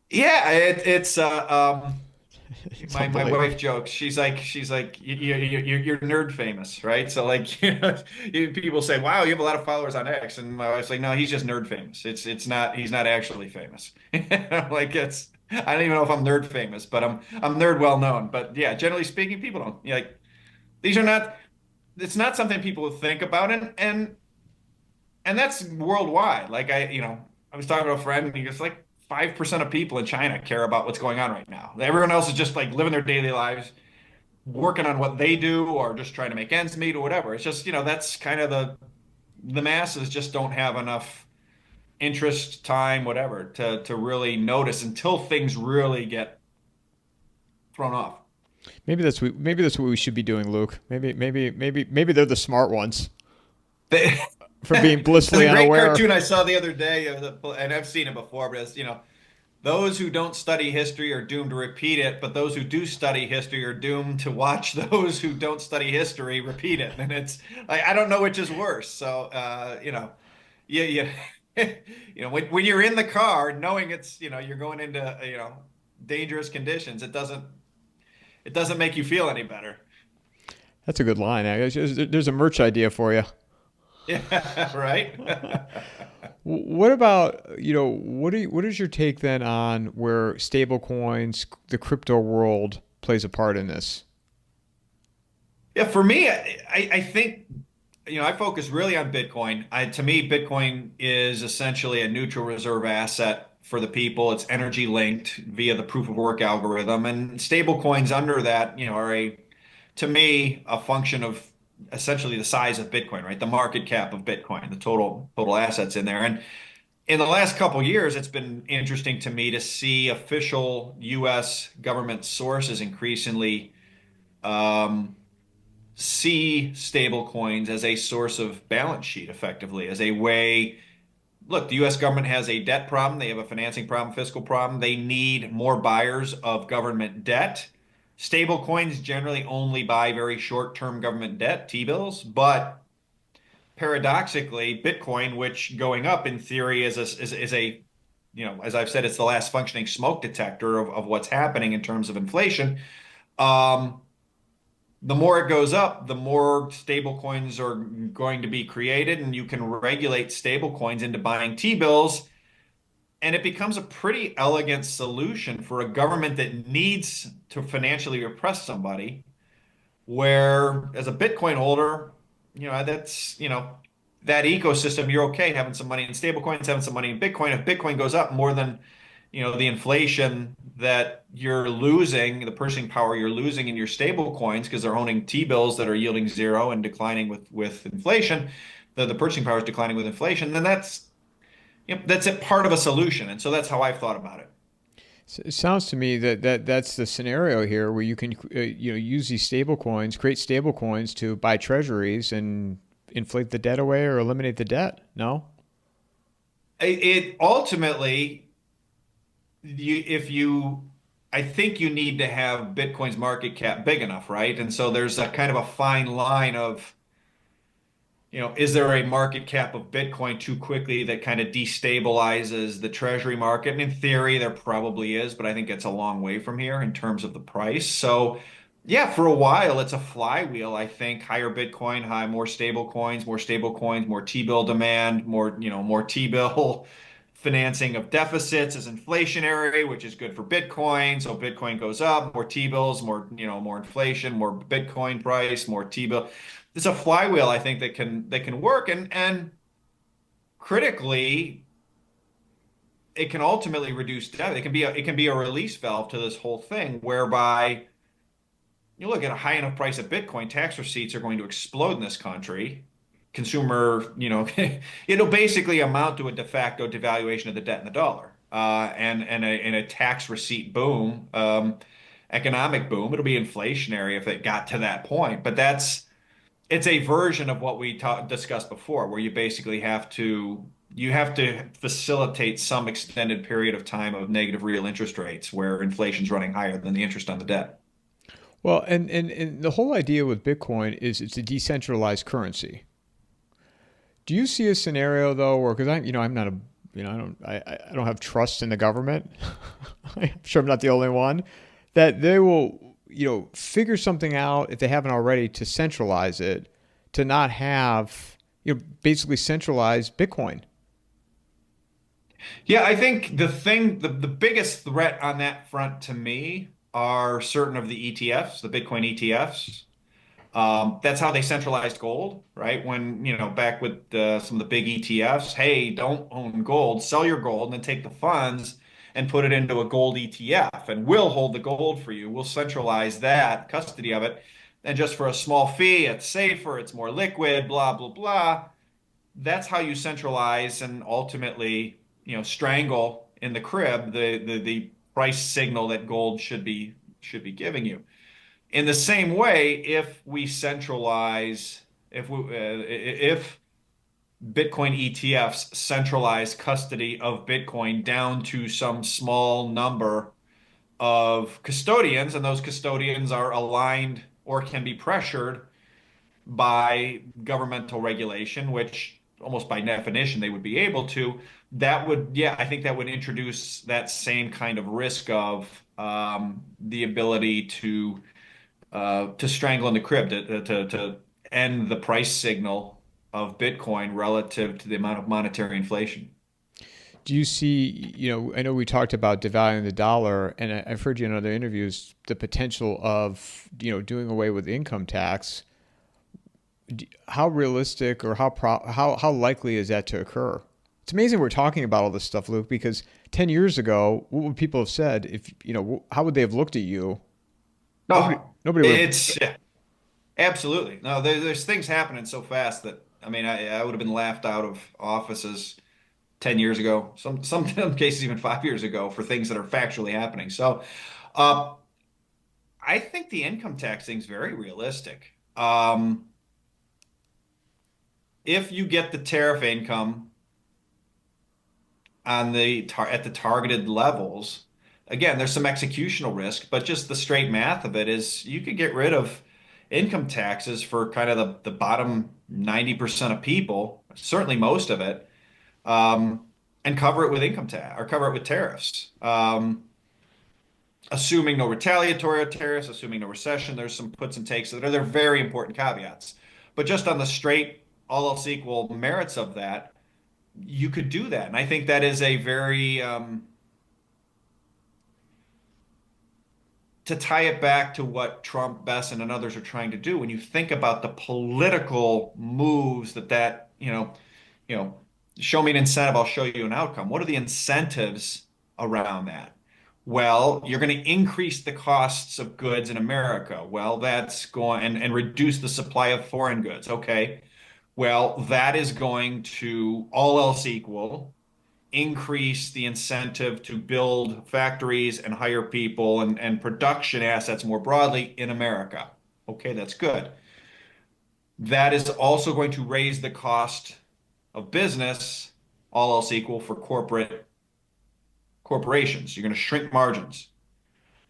Yeah, It's my unbelievable. wife jokes. She's like you're nerd famous, right? So like people say, "Wow, you have a lot of followers on X," and my wife's like, "No, he's just nerd famous. It's not he's not actually famous." I'm like it's I don't even know if I'm nerd famous, but I'm nerd well known. But yeah, generally speaking, people don't like these are not it's not something people think about and that's worldwide. Like I was talking to a friend and he goes like 5% of people in China care about what's going on right now. Everyone else is just like living their daily lives, working on what they do or just trying to make ends meet or whatever. It's just, that's kind of the masses just don't have enough interest, time, whatever, to really notice until things really get thrown off. Maybe that's what we should be doing, Luke. Maybe they're the smart ones for being There's blissfully a great unaware. cartoon I saw the other day, and I've seen it before, but it's, those who don't study history are doomed to repeat it, but those who do study history are doomed to watch those who don't study history repeat it. And it's like, I don't know which is worse. So, yeah, when you're in the car, knowing it's, you're going into, dangerous conditions, it doesn't make you feel any better. That's a good line. There's a merch idea for you. Yeah, right. What about what is your take then on where stablecoins, the crypto world plays a part in this? Yeah, for me, I think, I focus really on Bitcoin. To me, Bitcoin is essentially a neutral reserve asset for the people. It's energy linked via the proof of work algorithm, and stable coins under that, are to me, a function of essentially the size of Bitcoin, right? The market cap of Bitcoin, the total assets in there. And in the last couple of years, it's been interesting to me to see official U.S. government sources increasingly um, see stable coins as a source of balance sheet effectively, as a way. Look, the US government has a debt problem, they have a financing problem, fiscal problem. They need more buyers of government debt. Stable coins generally only buy very short-term government debt, T-bills, but paradoxically, Bitcoin, which going up in theory is a as I've said, it's the last functioning smoke detector of what's happening in terms of inflation. Um, the more it goes up, the more stable coins are going to be created, and you can regulate stable coins into buying T-bills, and it becomes a pretty elegant solution for a government that needs to financially repress somebody, where as a Bitcoin holder, that's, that ecosystem, you're okay having some money in stable coins, having some money in Bitcoin. If Bitcoin goes up more than the inflation that you're losing, the purchasing power you're losing in your stable coins because they're owning T-bills that are yielding zero and declining with inflation, the purchasing power is declining with inflation, then that's a part of a solution. And so that's how I've thought about it. It sounds to me that's the scenario here where you can use these stable coins, create stable coins to buy treasuries and inflate the debt away or eliminate the debt. No? It ultimately, if you, I think you need to have Bitcoin's market cap big enough, right? And so there's a kind of a fine line of, is there a market cap of Bitcoin too quickly that kind of destabilizes the treasury market? And in theory, there probably is, but I think it's a long way from here in terms of the price. So, yeah, for a while, it's a flywheel. I think higher Bitcoin, more stable coins, more T-bill demand, more T-bill financing of deficits is inflationary, which is good for Bitcoin. So Bitcoin goes up, more T-bills, more inflation, more Bitcoin price, more T-bill. It's a flywheel, I think, that can work, and critically, it can ultimately reduce debt. It can be a release valve to this whole thing, whereby you look at a high enough price of Bitcoin, tax receipts are going to explode in this country. Consumer, it'll basically amount to a de facto devaluation of the debt and the dollar, and a tax receipt boom, economic boom. It'll be inflationary if it got to that point, but it's a version of what we discussed before, where you basically have to you have to facilitate some extended period of time of negative real interest rates where inflation's running higher than the interest on the debt. Well, and the whole idea with Bitcoin is it's a decentralized currency. Do you see a scenario though, where because I'm not a, I don't have trust in the government. I'm sure I'm not the only one that they will, figure something out if they haven't already to centralize it, to not have, basically centralized Bitcoin. Yeah, I think the biggest threat on that front to me are certain of the ETFs, the Bitcoin ETFs. That's how they centralized gold, right? When, back with some of the big ETFs, hey, don't own gold, sell your gold and then take the funds and put it into a gold ETF and we'll hold the gold for you. We'll centralize that custody of it. And just for a small fee, it's safer, it's more liquid, blah, blah, blah. That's how you centralize and ultimately, strangle in the crib the price signal that gold should be giving you. In the same way, if we centralize, if Bitcoin ETFs centralize custody of Bitcoin down to some small number of custodians, and those custodians are aligned or can be pressured by governmental regulation, which almost by definition they would be able to, yeah, I think that would introduce that same kind of risk of the ability to strangle in the crib, to end the price signal of Bitcoin relative to the amount of monetary inflation. Do you see, I know we talked about devaluing the dollar, and I've heard you in other interviews the potential of, doing away with income tax. How realistic or how likely is that to occur? It's amazing we're talking about all this stuff, Luke, because 10 years ago, what would people have said if, how would they have looked at you? Nobody, No, nobody would have. it's yeah, absolutely. No, there's things happening so fast that I mean, I would have been laughed out of offices 10 years ago, some cases even 5 years ago for things that are factually happening. So, uh, I think the income tax thing's very realistic. If you get the tariff income on at the targeted levels, again, there's some executional risk, but just the straight math of it is you could get rid of income taxes for kind of the bottom 90% of people, certainly most of it, um, and cover it with income tax or cover it with tariffs. Assuming no retaliatory tariffs, assuming no recession, there's some puts and takes that are they're very important caveats. But just on the straight, all else equal merits of that, you could do that. And I think that is a very to tie it back to what Trump, Besson, and others are trying to do, when you think about the political moves you know, show me an incentive, I'll show you an outcome. What are the incentives around that? Well, you're going to increase the costs of goods in America. Well, that's going and reduce the supply of foreign goods. Okay. Well, that is going to, all else equal, increase the incentive to build factories and hire people and production assets more broadly in America. Okay, that's good. That is also going to raise the cost of business, all else equal, for corporations. You're going to shrink margins.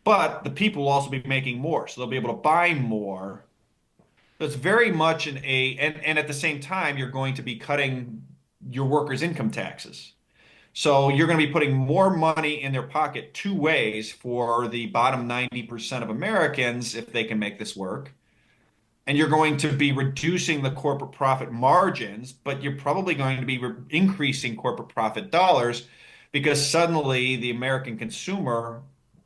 But the people will also be making more, so they'll be able to buy more. So it's very much and at the same time, you're going to be cutting your workers' income taxes. So you're going to be putting more money in their pocket two ways for the bottom 90% of Americans if they can make this work. And you're going to be reducing the corporate profit margins, but you're probably going to be increasing corporate profit dollars because suddenly the American consumer,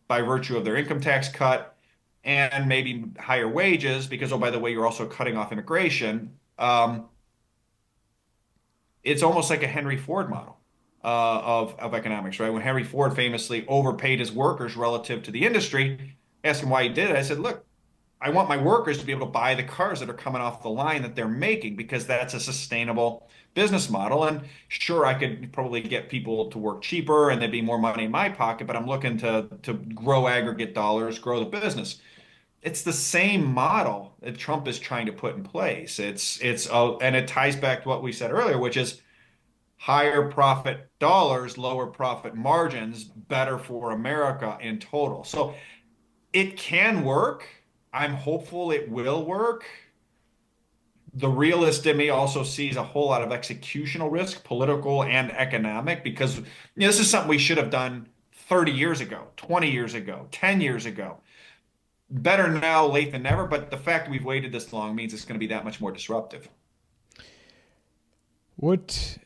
by virtue of their income tax cut and maybe higher wages, because, oh, by the way, you're also cutting off immigration, it's almost like a Henry Ford model of economics, right? When Henry Ford famously overpaid his workers relative to the industry, I asked him why he did it. I said, look, I want my workers to be able to buy the cars that are coming off the line that they're making because that's a sustainable business model. And sure, I could probably get people to work cheaper and there'd be more money in my pocket, but I'm looking to grow aggregate dollars, grow the business. It's the same model that Trump is trying to put in place. And it ties back to what we said earlier, which is higher profit dollars, lower profit margins, better for America in total. So it can work. I'm hopeful it will work. The realist in me also sees a whole lot of executional risk, political and economic, because this is something we should have done 30 years ago, 20 years ago, 10 years ago. Better now, late than never, but the fact we've waited this long means it's going to be that much more disruptive. What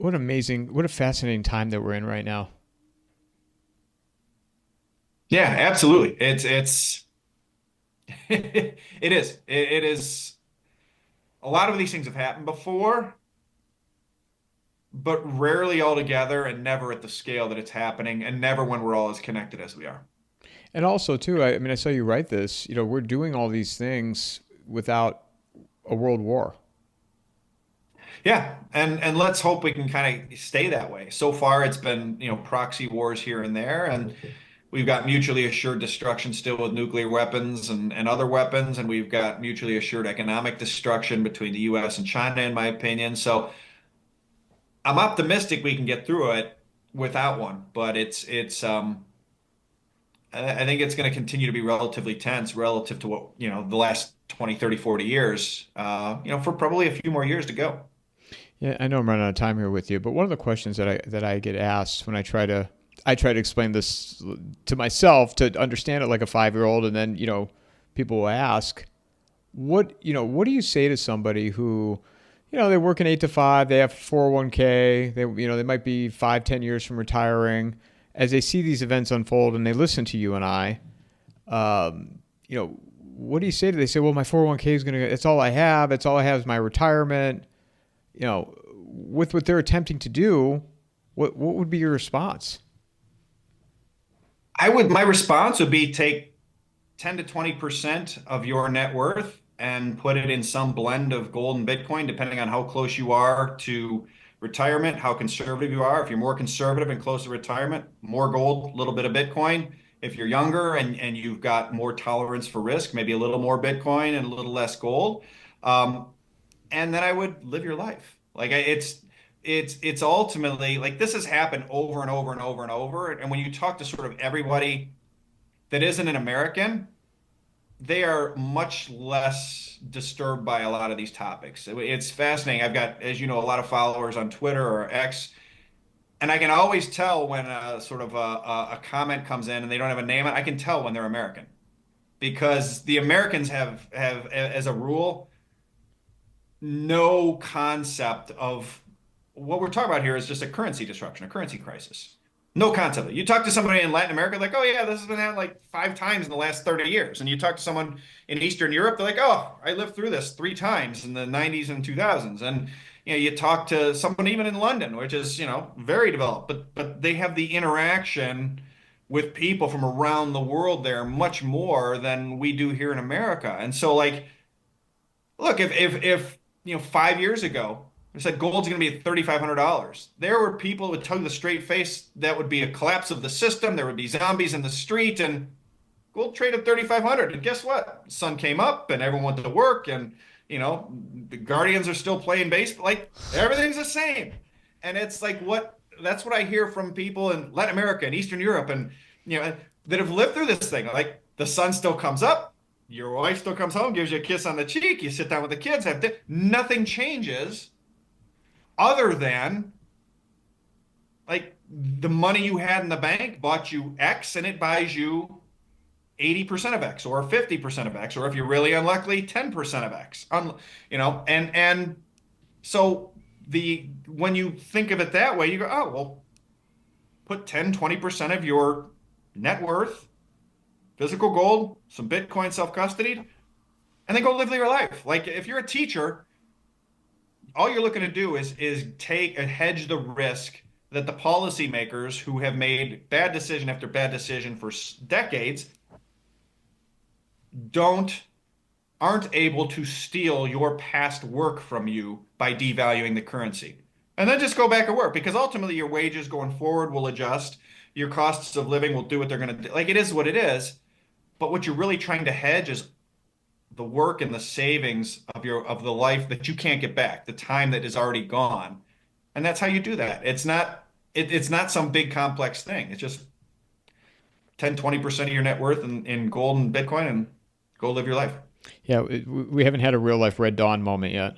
what amazing, what a fascinating time that we're in right now. Yeah, absolutely. It's it is. It is a lot of these things have happened before, but rarely all together and never at the scale that it's happening and never when we're all as connected as we are. And also too, I mean, I saw you write this. You know, we're doing all these things without a world war. Yeah, and let's hope we can kind of stay that way. So far, it's been, proxy wars here and there, and we've got mutually assured destruction still with nuclear weapons and other weapons, and we've got mutually assured economic destruction between the US and China, in my opinion. So I'm optimistic we can get through it without one, but I think it's going to continue to be relatively tense relative to what, the last 20, 30, 40 years, for probably a few more years to go. Yeah, I know I'm running out of time here with you, but one of the questions that I get asked when I try to explain this to myself to understand it like a 5-year-old, and then people will ask, what do you say to somebody who, they work an 8 to 5, they have 401k, they might be 5, 10 years from retiring, as they see these events unfold and they listen to you and I, um, what do you say to them? They say, well, my 401k is it's all I have. It's all I have is my retirement. With what they're attempting to do, what would be your response? My response would be take 10 to 20% of your net worth and put it in some blend of gold and Bitcoin, depending on how close you are to retirement, how conservative you are. If you're more conservative and close to retirement, more gold, a little bit of Bitcoin. If you're younger and you've got more tolerance for risk, maybe a little more Bitcoin and a little less gold. Um, and then I would live your life. It's ultimately like this has happened over and over and over and over. And when you talk to sort of everybody that isn't an American, they are much less disturbed by a lot of these topics. It's fascinating. I've got, as you know, a lot of followers on Twitter or X, and I can always tell when a sort of a comment comes in and they don't have a name. I can tell when they're American because the Americans have as a rule no concept of what we're talking about here is just a currency disruption, a currency crisis. No concept. You talk to somebody in Latin America, like, oh yeah, this has been happening like 5 times in the last 30 years. And you talk to someone in Eastern Europe, they're like, oh, I lived through this 3 times in the 90s and 2000s. And you talk to someone even in London, which is, very developed, but they have the interaction with people from around the world there much more than we do here in America. And so like, look, if 5 years ago, I said gold's going to be at $3,500. There were people who would tell you the straight face that would be a collapse of the system. There would be zombies in the street, and gold traded 3,500. And guess what? The sun came up, and everyone went to work, and the Guardians are still playing baseball. Like everything's the same, and it's like what that's what I hear from people in Latin America and Eastern Europe, and that have lived through this thing. Like the sun still comes up. Your wife still comes home, gives you a kiss on the cheek. You sit down with the kids, nothing changes other than like the money you had in the bank bought you X and it buys you 80% of X or 50% of X, or if you're really unlucky, 10% of X. And so when you think of it that way, you go, oh, well, put 10, 20% of your net worth, physical gold, some Bitcoin self-custodied, and then go live your life. Like if you're a teacher, all you're looking to do is take and hedge the risk that the policymakers who have made bad decision after bad decision for decades aren't able to steal your past work from you by devaluing the currency. And then just go back and work because ultimately your wages going forward will adjust. Your costs of living will do what they're going to do. Like it is what it is. But what you're really trying to hedge is the work and the savings of the life that you can't get back, the time that is already gone. And that's how you do that. It's not some big complex thing. It's just 10, 20% of your net worth in gold and Bitcoin and go live your life. Yeah, we haven't had a real life Red Dawn moment yet.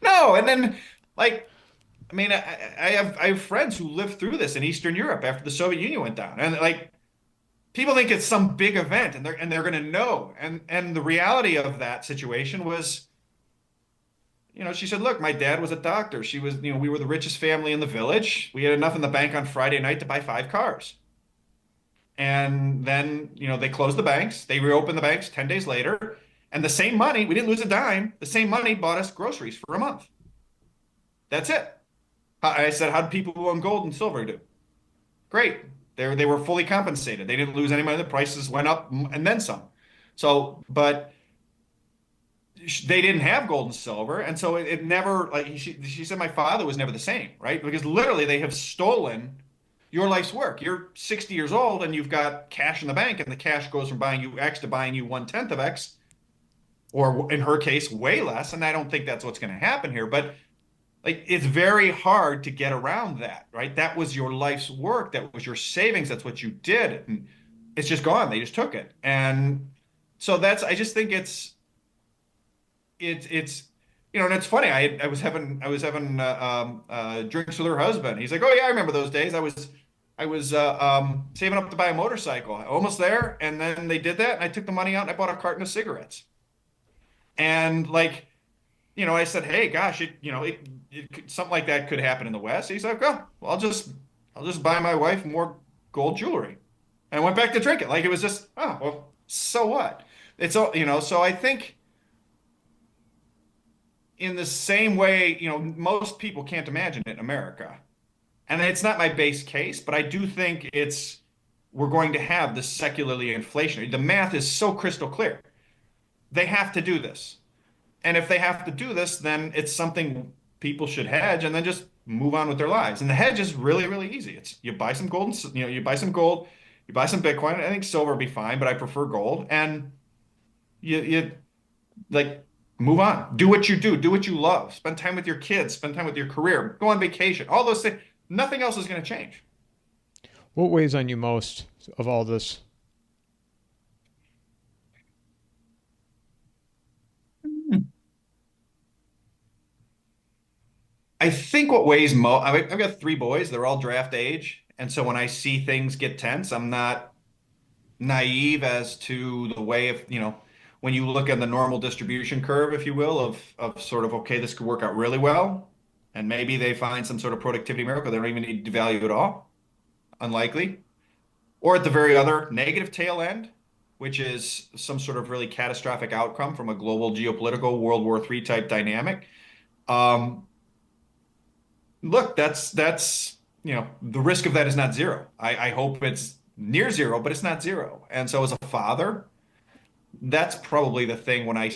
No, and then like I mean, I have friends who lived through this in Eastern Europe after the Soviet Union went down, and like people think it's some big event, and they're going to know. And the reality of that situation was, she said, "Look, my dad was a doctor. She was, we were the richest family in the village. We had enough in the bank on Friday night to buy 5 cars." And then, they closed the banks. They reopened the banks 10 days later, and the same money, we didn't lose a dime. The same money bought us groceries for a month. That's it. I said, "How did people who own gold and silver do?" Great. They were fully compensated. They didn't lose any money. The prices went up and then some. So, but they didn't have gold and silver, and so it never like she said my father was never the same, right? Because literally they have stolen your life's work. You're 60 years old and you've got cash in the bank, and the cash goes from buying you X to buying you 1/10 of X, or in her case, way less. And I don't think that's what's going to happen here, but like it's very hard to get around that, right? That was your life's work, that was your savings, that's what you did, and it's just gone. They just took it. And so I just think it's and it's funny. I was having drinks with her husband. He's like, "Oh yeah, I remember those days. I was saving up to buy a motorcycle, almost there, and then they did that, and I took the money out and I bought a carton of cigarettes." And like, I said, "Hey, gosh, something like that could happen in the West." He's like, "Oh, well, I'll just buy my wife more gold jewelry," and I went back to drink it. Like it was just, oh, well, so what? It's all, so I think in the same way, most people can't imagine it in America. And it's not my base case, but I do think we're going to have this secularly inflationary. The math is so crystal clear. They have to do this. And if they have to do this, then it's something people should hedge and then just move on with their lives. And the hedge is really, really easy. It's you buy some gold, and, you buy some gold, you buy some Bitcoin. I think silver would be fine, but I prefer gold. And you like move on. Do what you do. Do what you love. Spend time with your kids. Spend time with your career. Go on vacation. All those things. Nothing else is going to change. What weighs on you most of all this? I think what weighs most, I've got 3 boys. They're all draft age. And so when I see things get tense, I'm not naive as to the way of, when you look at the normal distribution curve, if you will, of sort of, okay, this could work out really well. And maybe they find some sort of productivity miracle. They don't even need to value at all. Unlikely. Or at the very other negative tail end, which is some sort of really catastrophic outcome from a global geopolitical World War III type dynamic. Um, Look, that's the risk of that is not zero. I hope it's near zero, but it's not zero. And so as a father, that's probably the thing when I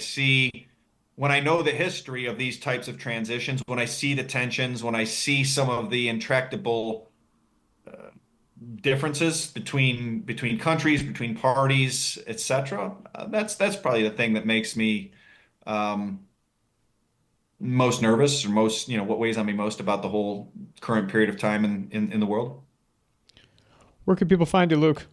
know the history of these types of transitions, when I see the tensions, when I see some of the intractable differences between countries, between parties, etc. That's probably the thing that makes me um, most nervous, or most, what weighs on me most about the whole current period of time in the world. Where can people find you, Luke?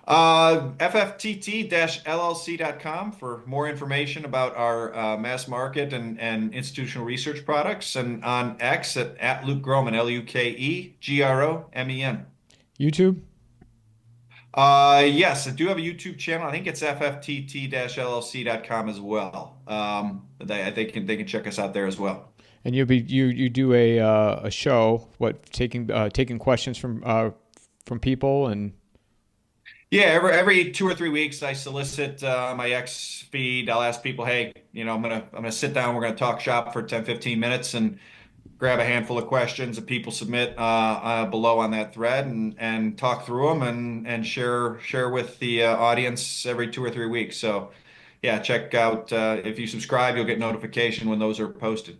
FFTT-LLC.com for more information about our mass market and institutional research products, and on X at Luke Gromen, LukeGromen. YouTube? Yes, I do have a YouTube channel. I think it's FFTT-LLC.com as well. They can check us out there as well. And you do a show, what, taking questions from people and Yeah, every 2 or 3 weeks, I solicit my X feed. I'll ask people, "Hey, I'm gonna sit down. We're gonna talk shop for 10, 15 minutes and grab a handful of questions that people submit below on that thread, and talk through them and share with the audience every 2 or 3 weeks." So yeah, check out if you subscribe, you'll get notification when those are posted.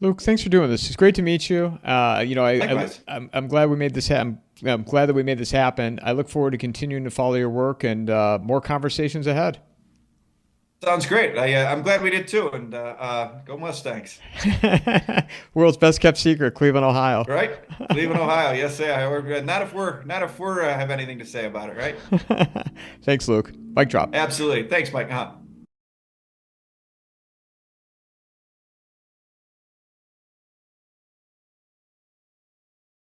Luke, thanks for doing this. It's great to meet you. Likewise. I'm glad we made this happen. I'm glad that we made this happen. I look forward to continuing to follow your work and more conversations ahead. Sounds great. I'm glad we did too. And go Mustangs. World's best kept secret, Cleveland, Ohio. Right? Cleveland, Ohio. Yes, yeah. Not if we're have anything to say about it, right? Thanks, Luke. Mic drop. Absolutely. Thanks, Mike.